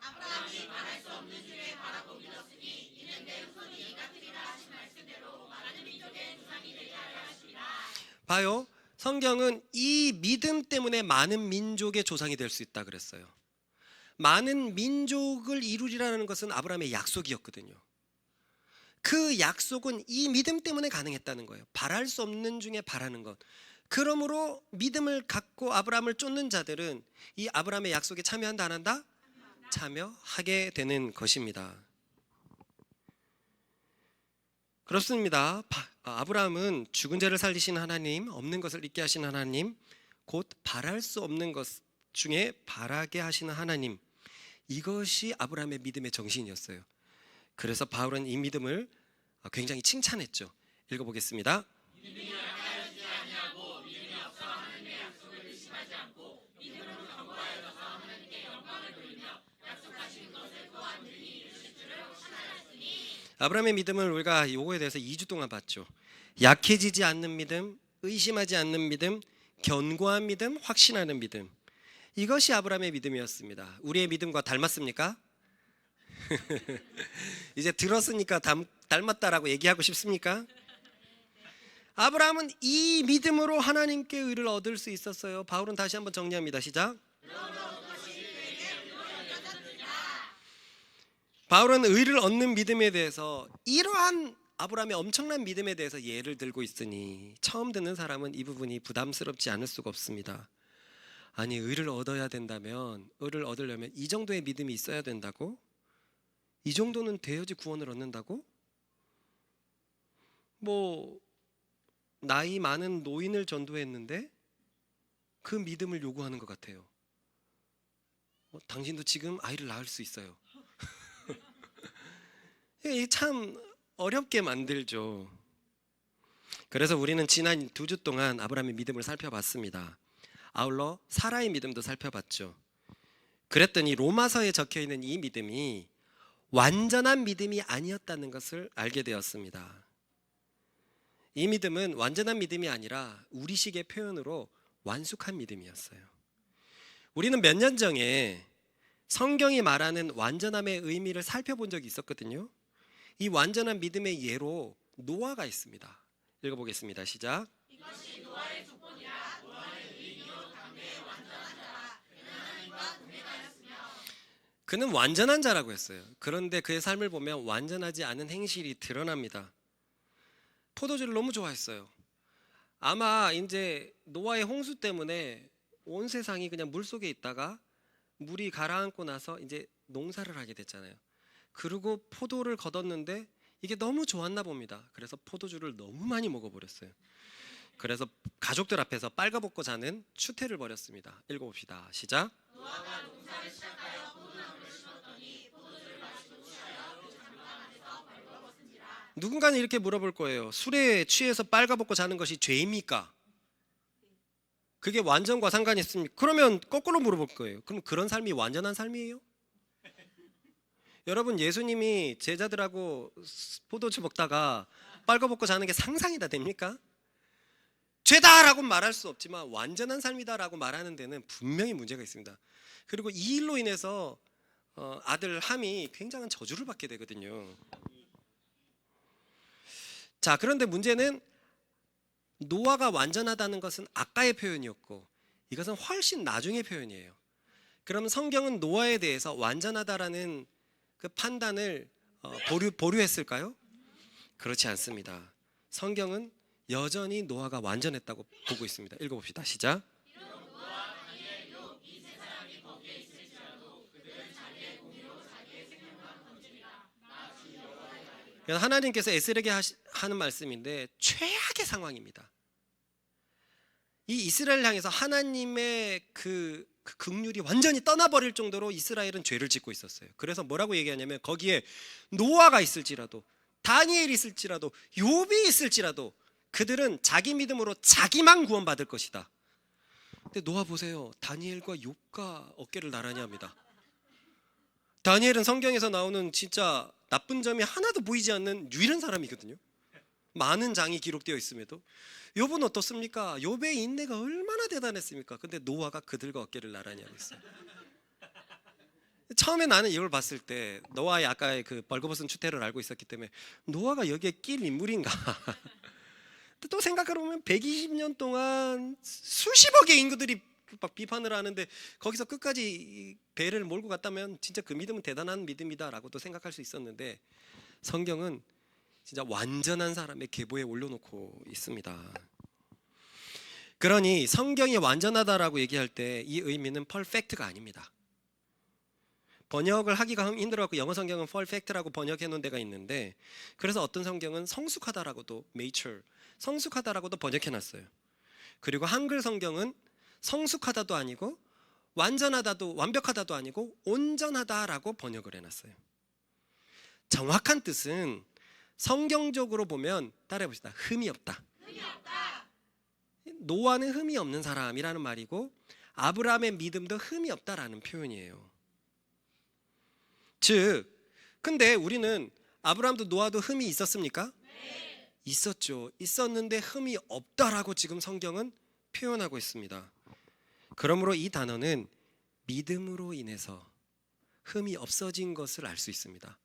Speaker 1: 봐요. 성경은 이 믿음 때문에 많은 민족의 조상이 될 수 있다 그랬어요. 많은 민족을 이루리라는 것은 아브라함의 약속이었거든요. 그 약속은 이 믿음 때문에 가능했다는 거예요. 바랄 수 없는 중에 바라는 것. 그러므로 믿음을 갖고 아브라함을 쫓는 자들은 이 아브라함의 약속에 참여한다 안 한다? 참여하게 되는 것입니다. 그렇습니다. 아브라함은 죽은 자를 살리시는 하나님, 없는 것을 있게 하시는 하나님, 곧 바랄 수 없는 것 중에 바라게 하시는 하나님, 이것이 아브라함의 믿음의 정신이었어요. 그래서 바울은 이 믿음을 굉장히 칭찬했죠. 읽어보겠습니다. 아브라함의 믿음을 우리가 요거에 대해서 2주 동안 봤죠. 약해지지 않는 믿음, 의심하지 않는 믿음, 견고한 믿음, 확신하는 믿음. 이것이 아브라함의 믿음이었습니다. 우리의 믿음과 닮았습니까? 이제 들었으니까 닮았다라고 얘기하고 싶습니까? 아브라함은 이 믿음으로 하나님께 의를 얻을 수 있었어요. 바울은 다시 한번 정리합니다. 시작. 바울은 의를 얻는 믿음에 대해서, 이러한 아브라함의 엄청난 믿음에 대해서 예를 들고 있으니 처음 듣는 사람은 이 부분이 부담스럽지 않을 수가 없습니다. 아니, 의를 얻어야 된다면, 의를 얻으려면 이 정도의 믿음이 있어야 된다고? 이 정도는 돼야지 구원을 얻는다고? 나이 많은 노인을 전도했는데 그 믿음을 요구하는 것 같아요. 당신도 지금 아이를 낳을 수 있어요. 이게 참 어렵게 만들죠. 그래서 우리는 지난 2주 동안 아브라함의 믿음을 살펴봤습니다. 아울러 사라의 믿음도 살펴봤죠. 그랬더니 로마서에 적혀있는 이 믿음이 완전한 믿음이 아니었다는 것을 알게 되었습니다. 이 믿음은 완전한 믿음이 아니라 우리식의 표현으로 완숙한 믿음이었어요. 우리는 몇 년 전에 성경이 말하는 완전함의 의미를 살펴본 적이 있었거든요. 이 완전한 믿음의 예로 노아가 있습니다. 읽어보겠습니다. 시작. 이것이 노아의 조건이라. 노아는 의인이요 당대의 완전한 자라. 그는 하나님과 동행하였으며. 그는 완전한 자라고 했어요. 그런데 그의 삶을 보면 완전하지 않은 행실이 드러납니다. 포도주를 너무 좋아했어요. 아마 이제 노아의 홍수 때문에 온 세상이 그냥 물 속에 있다가 물이 가라앉고 나서 이제 농사를 하게 됐잖아요. 그리고 포도를 거뒀는데 이게 너무 좋았나 봅니다. 그래서 포도주를 너무 많이 먹어버렸어요. 그래서 가족들 앞에서 빨가벗고 자는 추태를 벌였습니다. 읽어봅시다. 시작. 누군가는 이렇게 물어볼 거예요. 술에 취해서 빨가벗고 자는 것이 죄입니까? 그게 완전과 상관이 있습니까? 그러면 거꾸로 물어볼 거예요. 그럼 그런 삶이 완전한 삶이에요? 여러분, 예수님이 제자들하고 포도주 먹다가 빨가벗고 자는 게 상상이 다 됩니까? 죄다라고 말할 수 없지만 완전한 삶이다라고 말하는 데는 분명히 문제가 있습니다. 그리고 이 일로 인해서 아들 함이 굉장한 저주를 받게 되거든요. 자, 그런데 문제는 노아가 완전하다는 것은 아까의 표현이었고 이것은 훨씬 나중의 표현이에요. 그러면 성경은 노아에 대해서 완전하다라는 그 판단을 보류했을까요? 그렇지 않습니다. 성경은 여전히 노아가 완전했다고 보고 있습니다. 읽어봅시다. 시작. 하나님께서 에스겔에게 하는 말씀인데 최악의 상황입니다. 이 이스라엘 향해서 하나님의 그 긍휼이 완전히 떠나버릴 정도로 이스라엘은 죄를 짓고 있었어요. 그래서 뭐라고 얘기하냐면 거기에 노아가 있을지라도 다니엘이 있을지라도 욥이 있을지라도 그들은 자기 믿음으로 자기만 구원받을 것이다. 근데 노아 보세요. 다니엘과 욥과 어깨를 나란히 합니다. 다니엘은 성경에서 나오는 진짜 나쁜 점이 하나도 보이지 않는 유일한 사람이거든요. 많은 장이 기록되어 있음에도. 욥은 어떻습니까? 욥의 인내가 얼마나 대단했습니까? 근데 노아가 그들과 어깨를 나란히 하고 있어요. 처음에 나는 이걸 봤을 때 노아의 아까의 그 벌거벗은 추태를 알고 있었기 때문에 노아가 여기에 낄 인물인가? 또 생각해보면 120년 동안 수십억의 인구들이 막 비판을 하는데 거기서 끝까지 배를 몰고 갔다면 진짜 그 믿음은 대단한 믿음이다라고도 생각할 수 있었는데 성경은 진짜 완전한 사람의 계보에 올려놓고 있습니다. 그러니 성경이 완전하다라고 얘기할 때 이 의미는 퍼펙트가 아닙니다. 번역을 하기가 힘들어갖고 영어 성경은 퍼펙트라고 번역해 놓은 데가 있는데 그래서 어떤 성경은 성숙하다라고도 mature, 성숙하다라고도 번역해 놨어요. 그리고 한글 성경은 성숙하다도 아니고 완전하다도 완벽하다도 아니고 온전하다라고 번역을 해놨어요. 정확한 뜻은 성경적으로 보면 따라해봅시다. 흠이 없다. 노아는 흠이 없는 사람이라는 말이고 아브라함의 믿음도 흠이 없다라는 표현이에요. 즉, 근데 우리는 아브라함도 노아도 흠이 있었습니까? 네. 있었죠. 있었는데 흠이 없다라고 지금 성경은 표현하고 있습니다. 그러므로 이 단어는 믿음으로 인해서 흠이 없어진 것을 알 수 있습니다.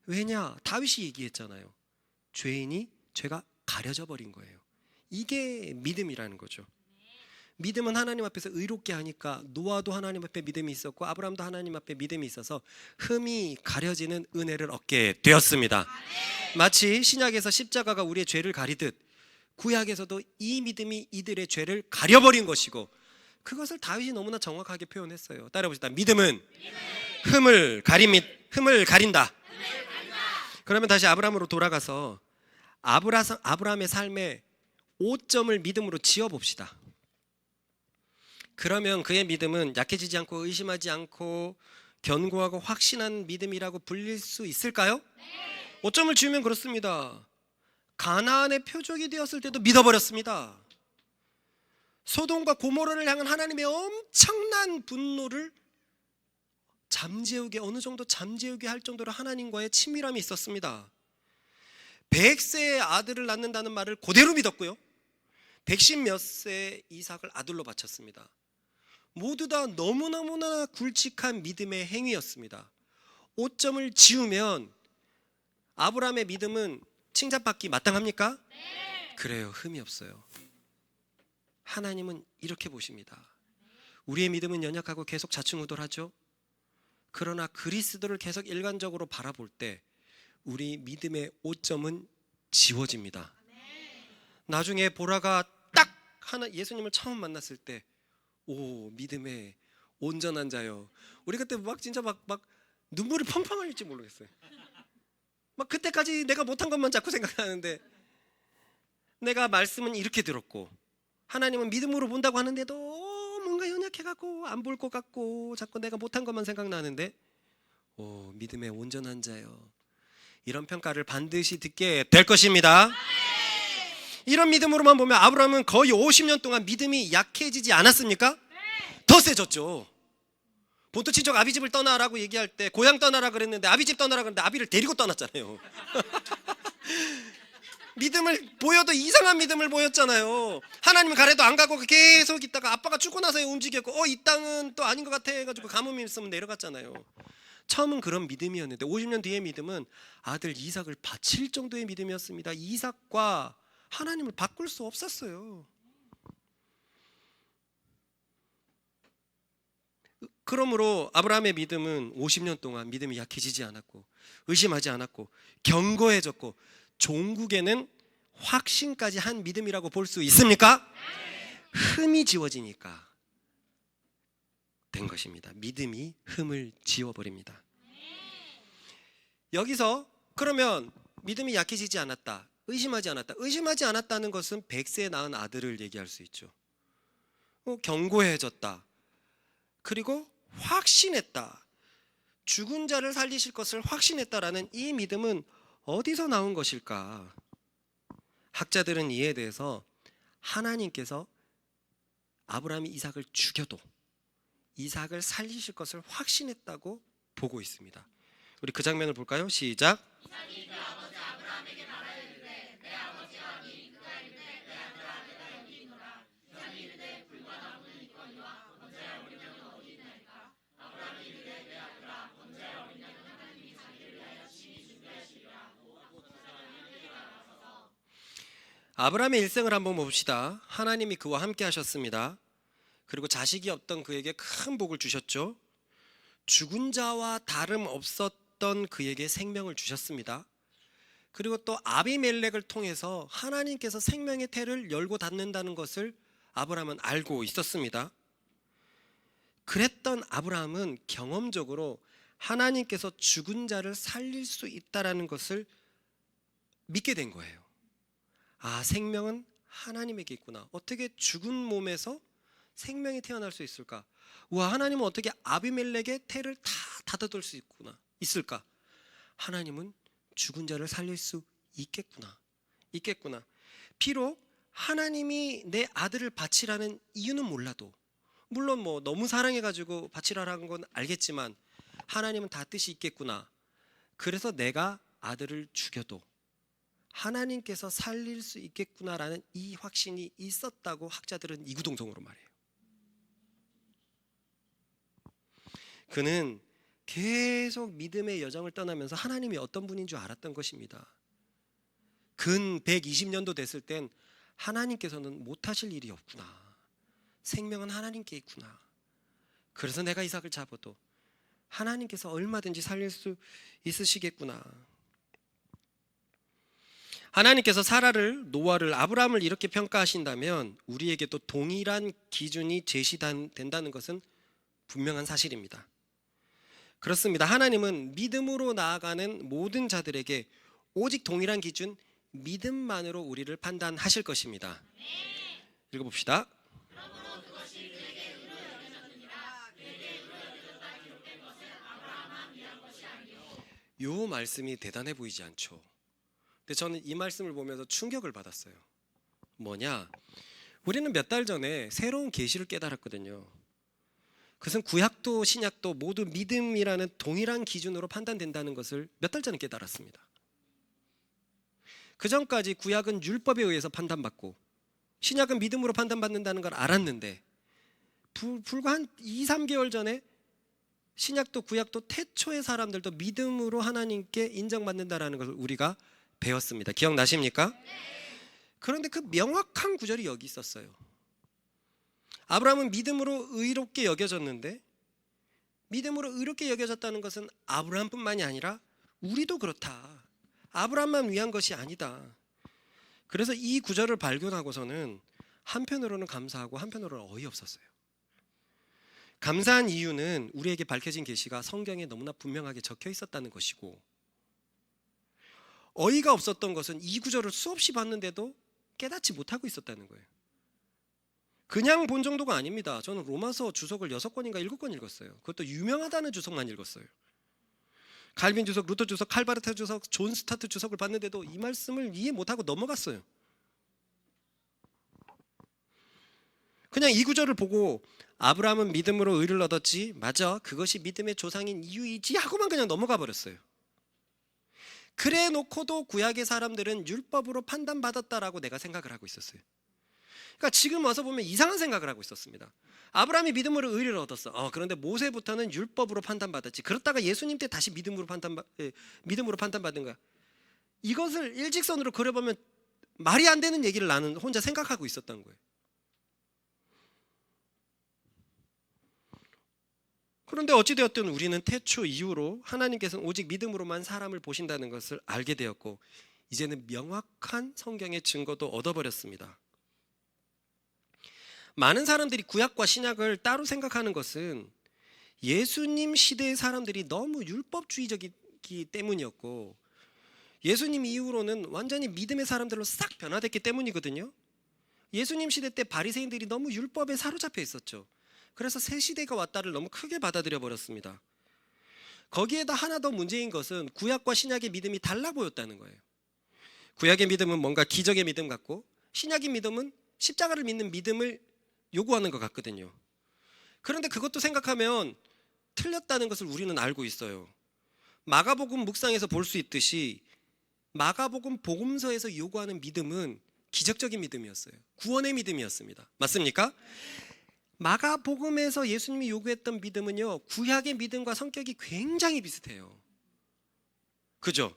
Speaker 1: 왜냐? 다윗이 얘기했잖아요. 죄인이 죄가 가려져 버린 거예요. 이게 믿음이라는 거죠. 믿음은 하나님 앞에서 의롭게 하니까 노아도 하나님 앞에 믿음이 있었고 아브라함도 하나님 앞에 믿음이 있어서 흠이 가려지는 은혜를 얻게 되었습니다. 마치 신약에서 십자가가 우리의 죄를 가리듯 구약에서도 이 믿음이 이들의 죄를 가려버린 것이고 그것을 다윗이 너무나 정확하게 표현했어요. 따라해봅시다. 믿음은 흠을 가린다. 그러면 다시 아브라함으로 돌아가서 아브라함의 삶에 5점을 믿음으로 지어봅시다. 그러면 그의 믿음은 약해지지 않고 의심하지 않고 견고하고 확신한 믿음이라고 불릴 수 있을까요? 5점을 지으면 그렇습니다. 가나안의 표적이 되었을 때도 믿어버렸습니다. 소돔과 고모라를 향한 하나님의 엄청난 분노를 어느 정도 잠재우게 할 정도로 하나님과의 친밀함이 있었습니다. 100세의 아들을 낳는다는 말을 그대로 믿었고요. 110 몇 세 이삭을 아들로 바쳤습니다. 모두 다 너무너무나 굵직한 믿음의 행위였습니다. 5점을 지우면 아브라함의 믿음은 칭찬받기 마땅합니까? 네. 그래요. 흠이 없어요. 하나님은 이렇게 보십니다. 우리의 믿음은 연약하고 계속 좌충우돌하죠. 그러나 그리스도를 계속 일관적으로 바라볼 때 우리 믿음의 5점은 지워집니다. 나중에 보라가 딱 예수님을 처음 만났을 때 오, 믿음의 온전한 자요. 우리 그때 막 진짜 막 눈물이 펑펑 흘릴지 모르겠어요. 막 그때까지 내가 못한 것만 자꾸 생각하는데, 내가 말씀은 이렇게 들었고 하나님은 믿음으로 본다고 하는데도 뭔가 연약해갖고 안 볼 것 같고 자꾸 내가 못한 것만 생각나는데, 오, 믿음의 온전한 자요, 이런 평가를 반드시 듣게 될 것입니다. 이런 믿음으로만 보면 아브라함은 거의 50년 동안 믿음이 약해지지 않았습니까? 더 세졌죠. 본토 친척 아비집을 떠나라고 얘기할 때 고향 떠나라 그랬는데 아비집 떠나라 그랬는데 아비를 데리고 떠났잖아요. 믿음을 보여도 이상한 믿음을 보였잖아요. 하나님 가래도 안 가고 계속 있다가 아빠가 죽고 나서 움직였고 이 땅은 또 아닌 것 같아 해가지고 가뭄이 있으면 내려갔잖아요. 처음은 그런 믿음이었는데 50년 뒤의 믿음은 아들 이삭을 바칠 정도의 믿음이었습니다. 이삭과 하나님을 바꿀 수 없었어요. 그러므로 아브라함의 믿음은 50년 동안 믿음이 약해지지 않았고 의심하지 않았고 견고해졌고 종국에는 확신까지 한 믿음이라고 볼 수 있습니까? 흠이 지워지니까 된 것입니다. 믿음이 흠을 지워버립니다. 여기서 그러면 믿음이 약해지지 않았다, 의심하지 않았다. 의심하지 않았다는 것은 100세에 낳은 아들을 얘기할 수 있죠. 견고해졌다. 그리고 확신했다. 죽은 자를 살리실 것을 확신했다라는 이 믿음은 어디서 나온 것일까? 학자들은 이에 대해서 하나님께서 아브라함이 이삭을 죽여도 이삭을 살리실 것을 확신했다고 보고 있습니다. 우리 그 장면을 볼까요? 시작. 이삭이 그 아버지 아브라함에게 말하였으되 내 아버지와 네 이르되 내 아들아 내가 여기 있노라. 이삭이 이르되 불과 나무는 있거니와 언제야 어린 양은 어디 있나이까? 아브라함이 이르되 내 아들아 언제야 어린 양은 하나님이 자기를 위하여 친히 준비하시리라. 아브라함의 일생을 한번 봅시다. 하나님이 그와 함께 하셨습니다. 그리고 자식이 없던 그에게 큰 복을 주셨죠. 죽은 자와 다름없었던 그에게 생명을 주셨습니다. 그리고 또 아비멜렉을 통해서 하나님께서 생명의 태를 열고 닫는다는 것을 아브라함은 알고 있었습니다. 그랬던 아브라함은 경험적으로 하나님께서 죽은 자를 살릴 수 있다는 것을 믿게 된 거예요. 아, 생명은 하나님에게 있구나. 어떻게 죽은 몸에서 생명이 태어날 수 있을까? 와, 하나님은 어떻게 아비멜렉의 태를 다 닫아둘 수 있을까? 하나님은 죽은 자를 살릴 수 있겠구나. 비록 하나님이 내 아들을 바치라는 이유는 몰라도, 물론 너무 사랑해가지고 바치라는 건 알겠지만 하나님은 다 뜻이 있겠구나. 그래서 내가 아들을 죽여도 하나님께서 살릴 수 있겠구나라는 이 확신이 있었다고 학자들은 이구동성으로 말해요. 그는 계속 믿음의 여정을 떠나면서 하나님이 어떤 분인 줄 알았던 것입니다. 근 120년도 됐을 땐 하나님께서는 못하실 일이 없구나. 생명은 하나님께 있구나. 그래서 내가 이삭을 잡아도 하나님께서 얼마든지 살릴 수 있으시겠구나. 하나님께서 사라를, 노아를, 아브라함을 이렇게 평가하신다면 우리에게도 동일한 기준이 제시된다는 것은 분명한 사실입니다. 그렇습니다. 하나님은 믿음으로 나아가는 모든 자들에게 오직 동일한 기준, 믿음만으로 우리를 판단하실 것입니다. 읽어봅시다. 요 말씀이 대단해 보이지 않죠? 근데 저는 이 말씀을 보면서 충격을 받았어요. 뭐냐? 우리는 몇 달 전에 새로운 계시를 깨달았거든요. 그것은 구약도 신약도 모두 믿음이라는 동일한 기준으로 판단된다는 것을 몇 달 전에 깨달았습니다. 그 전까지 구약은 율법에 의해서 판단받고 신약은 믿음으로 판단받는다는 걸 알았는데 불과 한 2, 3개월 전에 신약도 구약도 태초의 사람들도 믿음으로 하나님께 인정받는다는 것을 우리가 배웠습니다. 기억나십니까? 그런데 그 명확한 구절이 여기 있었어요. 아브라함은 믿음으로 의롭게 여겨졌는데, 믿음으로 의롭게 여겨졌다는 것은 아브라함뿐만이 아니라 우리도 그렇다. 아브라함만 위한 것이 아니다. 그래서 이 구절을 발견하고서는 한편으로는 감사하고 한편으로는 어이없었어요. 감사한 이유는 우리에게 밝혀진 계시가 성경에 너무나 분명하게 적혀 있었다는 것이고, 어이가 없었던 것은 이 구절을 수없이 봤는데도 깨닫지 못하고 있었다는 거예요. 그냥 본 정도가 아닙니다. 저는 로마서 주석을 6권인가 7권 읽었어요. 그것도 유명하다는 주석만 읽었어요. 칼빈 주석, 루터 주석, 칼바르트 주석, 존 스타트 주석을 봤는데도 이 말씀을 이해 못하고 넘어갔어요. 그냥 이 구절을 보고 아브라함은 믿음으로 의를 얻었지, 맞아, 그것이 믿음의 조상인 이유이지 하고만 그냥 넘어가 버렸어요. 그래 놓고도 구약의 사람들은 율법으로 판단받았다라고 내가 생각을 하고 있었어요. 그러니까 지금 와서 보면 이상한 생각을 하고 있었습니다. 아브라함이 믿음으로 의를 얻었어. 그런데 모세부터는 율법으로 판단받았지. 그렇다가 예수님 때 다시 믿음으로 판단받은 거야. 이것을 일직선으로 그려보면 말이 안 되는 얘기를 나는 혼자 생각하고 있었던 거예요. 그런데 어찌되었든 우리는 태초 이후로 하나님께서는 오직 믿음으로만 사람을 보신다는 것을 알게 되었고, 이제는 명확한 성경의 증거도 얻어버렸습니다. 많은 사람들이 구약과 신약을 따로 생각하는 것은 예수님 시대의 사람들이 너무 율법주의적이기 때문이었고, 예수님 이후로는 완전히 믿음의 사람들로 싹 변화됐기 때문이거든요. 예수님 시대 때 바리새인들이 너무 율법에 사로잡혀 있었죠. 그래서 새 시대가 왔다를 너무 크게 받아들여 버렸습니다. 거기에다 하나 더 문제인 것은 구약과 신약의 믿음이 달라 보였다는 거예요. 구약의 믿음은 뭔가 기적의 믿음 같고, 신약의 믿음은 십자가를 믿는 믿음을 요구하는 것 같거든요. 그런데 그것도 생각하면 틀렸다는 것을 우리는 알고 있어요. 마가복음 묵상에서 볼 수 있듯이 마가복음 복음서에서 요구하는 믿음은 기적적인 믿음이었어요. 구원의 믿음이었습니다. 맞습니까? 마가복음에서 예수님이 요구했던 믿음은요, 구약의 믿음과 성격이 굉장히 비슷해요. 그죠?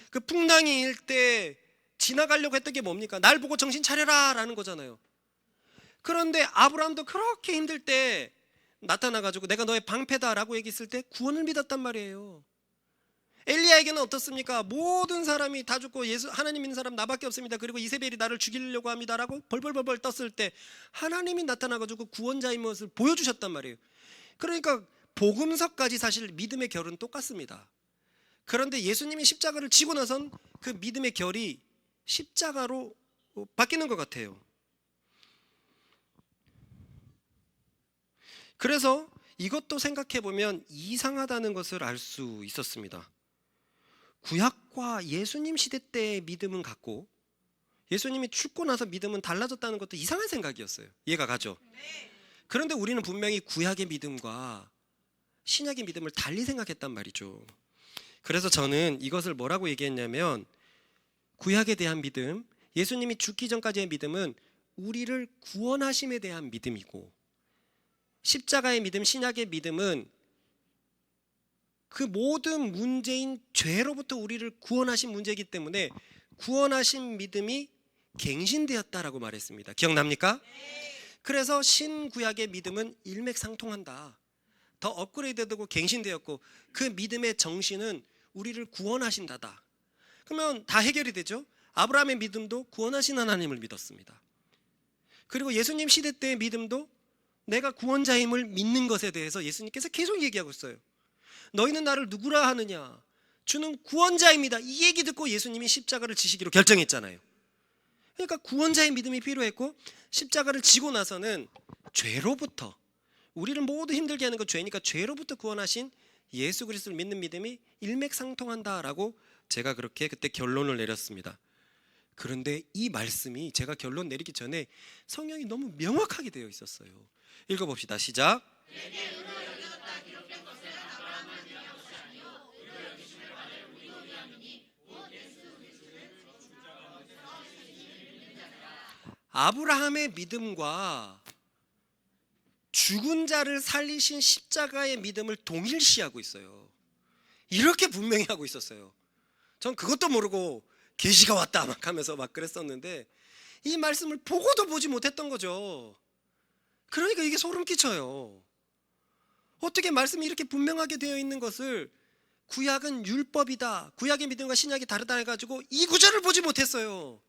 Speaker 1: 그 풍랑이 일 때 지나가려고 했던 게 뭡니까? 날 보고 정신 차려라 라는 거잖아요. 그런데 아브라함도 그렇게 힘들 때 나타나가지고 내가 너의 방패다라고 얘기했을 때 구원을 믿었단 말이에요. 엘리야에게는 어떻습니까? 모든 사람이 다 죽고 하나님 믿는 사람 나밖에 없습니다. 그리고 이세벨이 나를 죽이려고 합니다라고 벌벌벌벌 떴을 때 하나님이 나타나가지고 구원자인 것을 보여주셨단 말이에요. 그러니까 복음서까지 사실 믿음의 결은 똑같습니다. 그런데 예수님이 십자가를 지고 나선 그 믿음의 결이 십자가로 바뀌는 것 같아요. 그래서 이것도 생각해보면 이상하다는 것을 알 수 있었습니다. 구약과 예수님 시대 때의 믿음은 같고, 예수님이 죽고 나서 믿음은 달라졌다는 것도 이상한 생각이었어요. 이해가 가죠? 그런데 우리는 분명히 구약의 믿음과 신약의 믿음을 달리 생각했단 말이죠. 그래서 저는 이것을 뭐라고 얘기했냐면, 구약에 대한 믿음, 예수님이 죽기 전까지의 믿음은 우리를 구원하심에 대한 믿음이고, 십자가의 믿음, 신약의 믿음은 그 모든 문제인 죄로부터 우리를 구원하신 문제이기 때문에 구원하신 믿음이 갱신되었다라고 말했습니다. 기억납니까? 그래서 신구약의 믿음은 일맥상통한다. 더 업그레이드되고 갱신되었고, 그 믿음의 정신은 우리를 구원하신다다. 그러면 다 해결이 되죠. 아브라함의 믿음도 구원하신 하나님을 믿었습니다. 그리고 예수님 시대 때의 믿음도 내가 구원자임을 믿는 것에 대해서 예수님께서 계속 얘기하고 있어요. 너희는 나를 누구라 하느냐? 주는 구원자입니다. 이 얘기 듣고 예수님이 십자가를 지시기로 결정했잖아요. 그러니까 구원자의 믿음이 필요했고, 십자가를 지고 나서는 죄로부터, 우리를 모두 힘들게 하는 건 죄니까 죄로부터 구원하신 예수 그리스도를 믿는 믿음이 일맥상통한다라고 제가 그렇게 그때 결론을 내렸습니다. 그런데 이 말씀이 제가 결론 내리기 전에 성경이 너무 명확하게 되어 있었어요. 읽어봅시다. 시작. 아브라함의 믿음과 죽은 자를 살리신 십자가의 믿음을 동일시하고 있어요. 이렇게 분명히 하고 있었어요. 전 그것도 모르고 계시가 왔다 막 하면서 막 그랬었는데, 이 말씀을 보고도 보지 못했던 거죠. 그러니까 이게 소름 끼쳐요. 어떻게 말씀이 이렇게 분명하게 되어 있는 것을 구약은 율법이다, 구약의 믿음과 신약이 다르다 해가지고 이 구절을 보지 못했어요.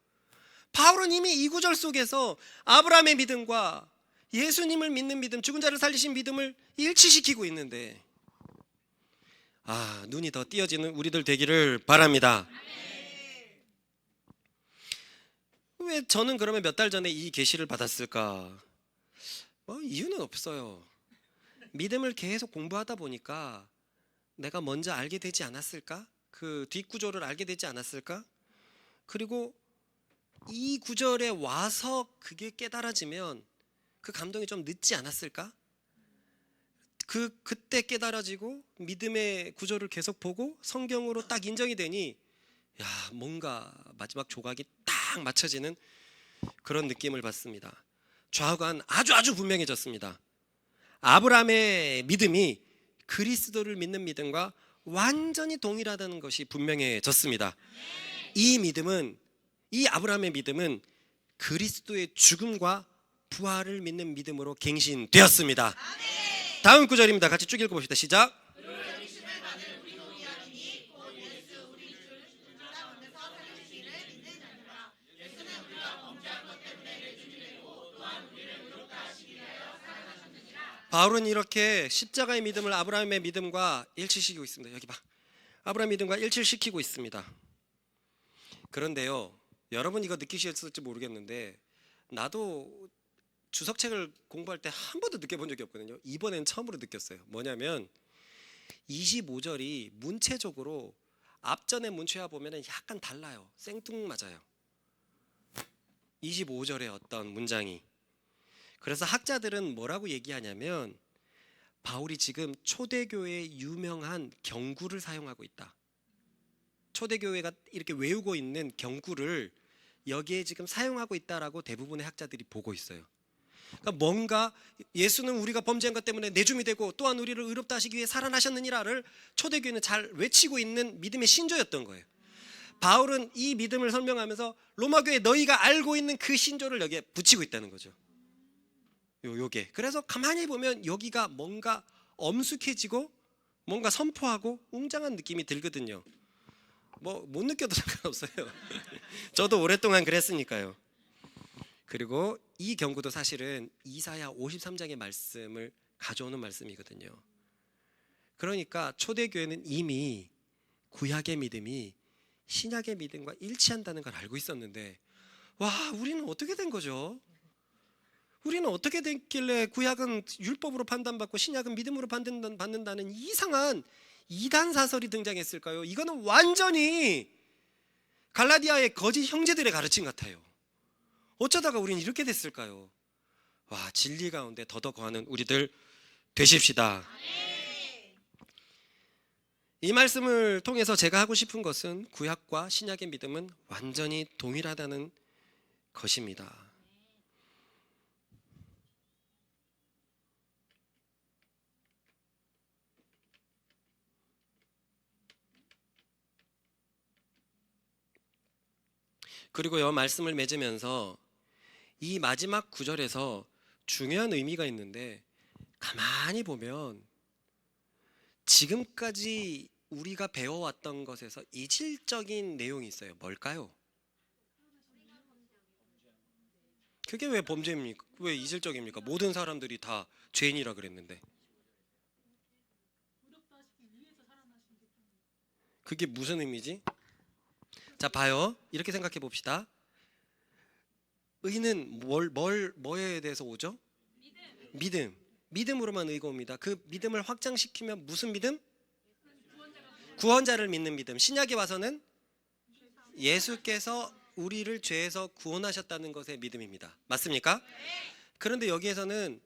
Speaker 1: 바울은 이미 이 구절 속에서 아브라함의 믿음과 예수님을 믿는 믿음, 죽은 자를 살리신 믿음을 일치시키고 있는데, 눈이 더 띄어지는 우리들 되기를 바랍니다. 왜 저는 그러면 몇 달 전에 이 계시를 받았을까? 이유는 없어요. 믿음을 계속 공부하다 보니까 내가 먼저 알게 되지 않았을까? 그 뒷구조를 알게 되지 않았을까? 그리고 이 구절에 와서 그게 깨달아지면 그 감동이 좀 늦지 않았을까? 그때 깨달아지고 믿음의 구절을 계속 보고 성경으로 딱 인정이 되니 뭔가 마지막 조각이 딱 맞춰지는 그런 느낌을 받습니다. 좌우간 아주 분명해졌습니다. 아브라함의 믿음이 그리스도를 믿는 믿음과 완전히 동일하다는 것이 분명해졌습니다. 이 아브라함의 믿음은 그리스도의 죽음과 부활을 믿는 믿음으로 갱신되었습니다. 다음 구절입니다. 같이 쭉 읽어봅시다. 시작. 바울은 이렇게 십자가의 믿음을 아브라함의 믿음과 일치시키고 있습니다. 여기 봐. 아브라함 믿음과 일치시키고 있습니다. 그런데요, 여러분 이거 느끼셨을지 모르겠는데 나도 주석책을 공부할 때 한 번도 느껴본 적이 없거든요. 이번엔 처음으로 느꼈어요. 뭐냐면 25절이 문체적으로 앞전의 문체와 보면 약간 달라요. 생뚱맞아요. 25절의 어떤 문장이. 그래서 학자들은 뭐라고 얘기하냐면 바울이 지금 초대교회의 유명한 경구를 사용하고 있다. 초대교회가 이렇게 외우고 있는 경구를 여기에 지금 사용하고 있다라고 대부분의 학자들이 보고 있어요. 그러니까 뭔가 예수는 우리가 범죄한 것 때문에 내줌이 되고 또한 우리를 의롭다 하시기 위해 살아나셨느니라를 초대교회는 잘 외치고 있는 믿음의 신조였던 거예요. 바울은 이 믿음을 설명하면서 로마교회 너희가 알고 있는 그 신조를 여기에 붙이고 있다는 거죠. 요게. 그래서 가만히 보면 여기가 뭔가 엄숙해지고 뭔가 선포하고 웅장한 느낌이 들거든요. 못 느껴도 상관없어요. 저도 오랫동안 그랬으니까요. 그리고 이 경구도 사실은 이사야 53장의 말씀을 가져오는 말씀이거든요. 그러니까 초대교회는 이미 구약의 믿음이 신약의 믿음과 일치한다는 걸 알고 있었는데 우리는 어떻게 된 거죠? 우리는 어떻게 됐길래 구약은 율법으로 판단받고 신약은 믿음으로 받는다는 이상한 이단 사설이 등장했을까요? 이거는 완전히 갈라디아의 거짓 형제들의 가르침 같아요. 어쩌다가 우리는 이렇게 됐을까요? 진리 가운데 더더 거하는 우리들 되십시다. 이 말씀을 통해서 제가 하고 싶은 것은 구약과 신약의 믿음은 완전히 동일하다는 것입니다. 그리고요, 말씀을 맺으면서 이 마지막 구절에서 중요한 의미가 있는데 가만히 보면 지금까지 우리가 배워왔던 것에서 이질적인 내용이 있어요. 뭘까요? 그게 왜 범죄입니까? 왜 이질적입니까? 모든 사람들이 다 죄인이라 그랬는데. 그게 무슨 의미지? 자, 봐요. 이렇게 생각해 봅시다. 의는 뭐에 대해서 오죠? 믿음. 믿음으로만 의가 옵니다. 그 믿음을 확장시키면 무슨 믿음? 구원자를 믿는 믿음. 신약에 와서는 예수께서 우리를 죄에서 구원하셨다는 것의 믿음입니다. 맞습니까? 그런데 여기에서는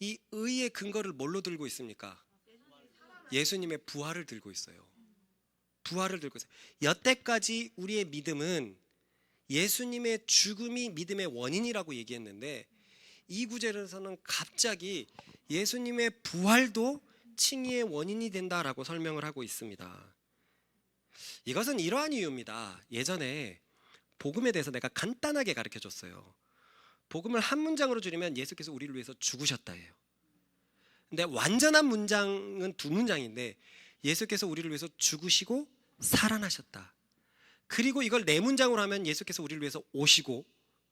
Speaker 1: 이 의의 근거를 뭘로 들고 있습니까? 예수님의 부활을 들고 있어요. 부활을 들고 있어요. 여태까지 우리의 믿음은 예수님의 죽음이 믿음의 원인이라고 얘기했는데 이 구절에서는 갑자기 예수님의 부활도 칭의의 원인이 된다라고 설명을 하고 있습니다. 이것은 이러한 이유입니다. 예전에 복음에 대해서 내가 간단하게 가르쳐 줬어요. 복음을 한 문장으로 줄이면 예수께서 우리를 위해서 죽으셨다예요. 근데 완전한 문장은 두 문장인데 예수께서 우리를 위해서 죽으시고 살아나셨다. 그리고 이걸 네 문장으로 하면 예수께서 우리를 위해서 오시고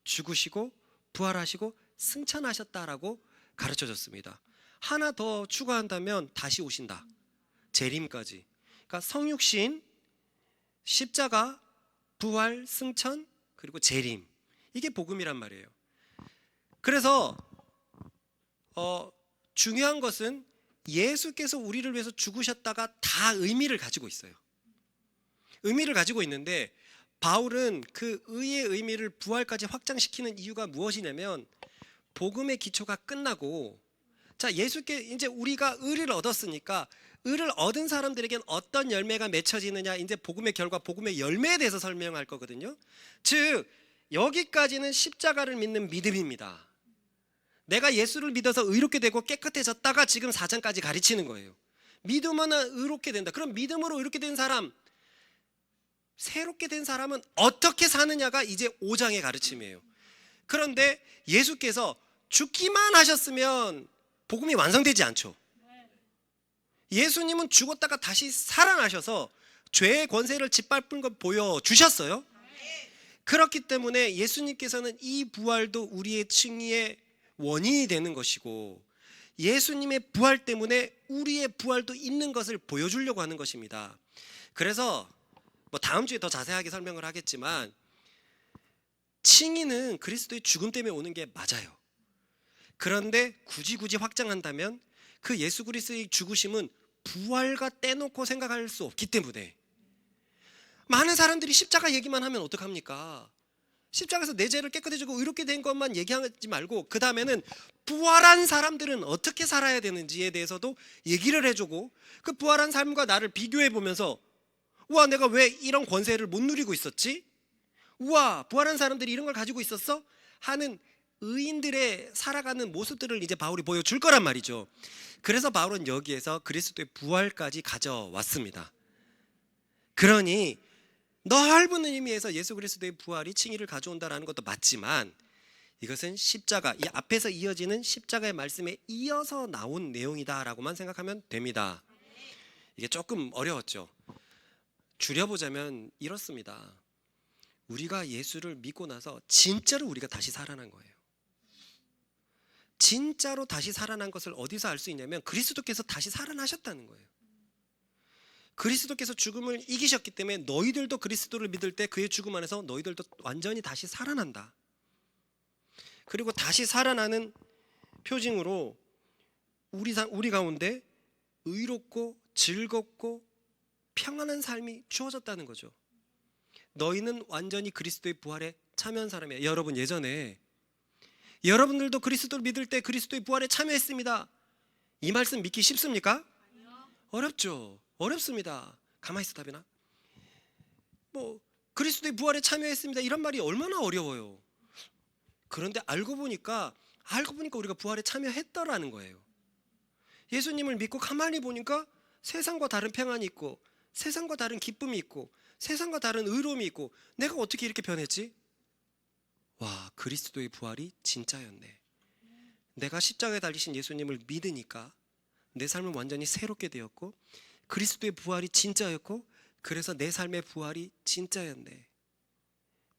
Speaker 1: 죽으시고 부활하시고 승천하셨다라고 가르쳐 줬습니다. 하나 더 추가한다면 다시 오신다. 재림까지. 그러니까 성육신, 십자가, 부활, 승천, 그리고 재림. 이게 복음이란 말이에요. 그래서 중요한 것은 예수께서 우리를 위해서 죽으셨다가 다 의미를 가지고 있어요. 의미를 가지고 있는데 바울은 그 의의 의미를 부활까지 확장시키는 이유가 무엇이냐면 복음의 기초가 끝나고 자 예수께 이제 우리가 의를 얻었으니까 의를 얻은 사람들에겐 어떤 열매가 맺혀지느냐 이제 복음의 결과 복음의 열매에 대해서 설명할 거거든요. 즉 여기까지는 십자가를 믿는 믿음입니다. 내가 예수를 믿어서 의롭게 되고 깨끗해졌다가 지금 4장까지 가르치는 거예요. 믿으면 의롭게 된다. 그럼 믿음으로 의롭게 된 사람, 새롭게 된 사람은 어떻게 사느냐가 이제 5장의 가르침이에요. 그런데 예수께서 죽기만 하셨으면 복음이 완성되지 않죠. 예수님은 죽었다가 다시 살아나셔서 죄의 권세를 짓밟은 걸 보여주셨어요. 그렇기 때문에 예수님께서는 이 부활도 우리의 칭의의 원인이 되는 것이고 예수님의 부활 때문에 우리의 부활도 있는 것을 보여주려고 하는 것입니다. 그래서 다음 주에 더 자세하게 설명을 하겠지만 칭의는 그리스도의 죽음 때문에 오는 게 맞아요. 그런데 굳이 확장한다면 그 예수 그리스도의 죽으심은 부활과 떼놓고 생각할 수 없기 때문에 많은 사람들이 십자가 얘기만 하면 어떡합니까? 십자가에서 내 죄를 깨끗해지고 의롭게 된 것만 얘기하지 말고 그 다음에는 부활한 사람들은 어떻게 살아야 되는지에 대해서도 얘기를 해주고 그 부활한 삶과 나를 비교해 보면서 우와 내가 왜 이런 권세를 못 누리고 있었지? 우와 부활한 사람들이 이런 걸 가지고 있었어? 하는 의인들의 살아가는 모습들을 이제 바울이 보여줄 거란 말이죠. 그래서 바울은 여기에서 그리스도의 부활까지 가져왔습니다. 그러니 넓은 의미에서 예수 그리스도의 부활이 칭의를 가져온다는 것도 맞지만 이것은 십자가, 이 앞에서 이어지는 십자가의 말씀에 이어서 나온 내용이다라고만 생각하면 됩니다. 이게 조금 어려웠죠. 줄여보자면 이렇습니다. 우리가 예수를 믿고 나서 진짜로 우리가 다시 살아난 거예요. 진짜로 다시 살아난 것을 어디서 알 수 있냐면 그리스도께서 다시 살아나셨다는 거예요. 그리스도께서 죽음을 이기셨기 때문에 너희들도 그리스도를 믿을 때 그의 죽음 안에서 너희들도 완전히 다시 살아난다. 그리고 다시 살아나는 표징으로 우리 가운데 의롭고 즐겁고 평안한 삶이 주어졌다는 거죠. 너희는 완전히 그리스도의 부활에 참여한 사람이에요. 여러분 예전에 여러분들도 그리스도를 믿을 때 그리스도의 부활에 참여했습니다. 이 말씀 믿기 쉽습니까? 어렵죠. 어렵습니다. 가만히 있어 답이나. 그리스도의 부활에 참여했습니다. 이런 말이 얼마나 어려워요. 그런데 알고 보니까 우리가 부활에 참여했더라는 거예요. 예수님을 믿고 가만히 보니까 세상과 다른 평안이 있고 세상과 다른 기쁨이 있고 세상과 다른 의로움이 있고 내가 어떻게 이렇게 변했지? 와, 그리스도의 부활이 진짜였네. 내가 십자가에 달리신 예수님을 믿으니까 내 삶은 완전히 새롭게 되었고 그리스도의 부활이 진짜였고 그래서 내 삶의 부활이 진짜였네.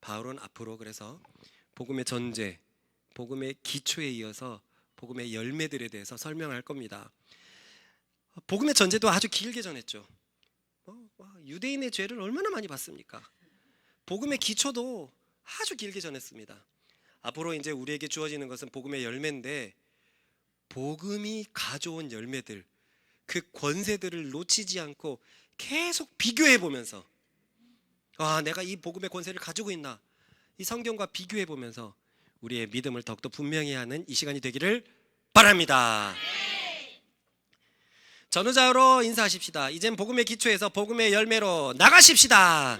Speaker 1: 바울은 앞으로 그래서 복음의 전제, 복음의 기초에 이어서 복음의 열매들에 대해서 설명할 겁니다. 복음의 전제도 아주 길게 전했죠. 유대인의 죄를 얼마나 많이 봤습니까? 복음의 기초도 아주 길게 전했습니다. 앞으로 이제 우리에게 주어지는 것은 복음의 열매인데 복음이 가져온 열매들, 그 권세들을 놓치지 않고 계속 비교해 보면서 내가 이 복음의 권세를 가지고 있나? 이 성경과 비교해 보면서 우리의 믿음을 더욱더 분명히 하는 이 시간이 되기를 바랍니다. 전후자로 인사하십시다. 이젠 복음의 기초에서 복음의 열매로 나가십시다.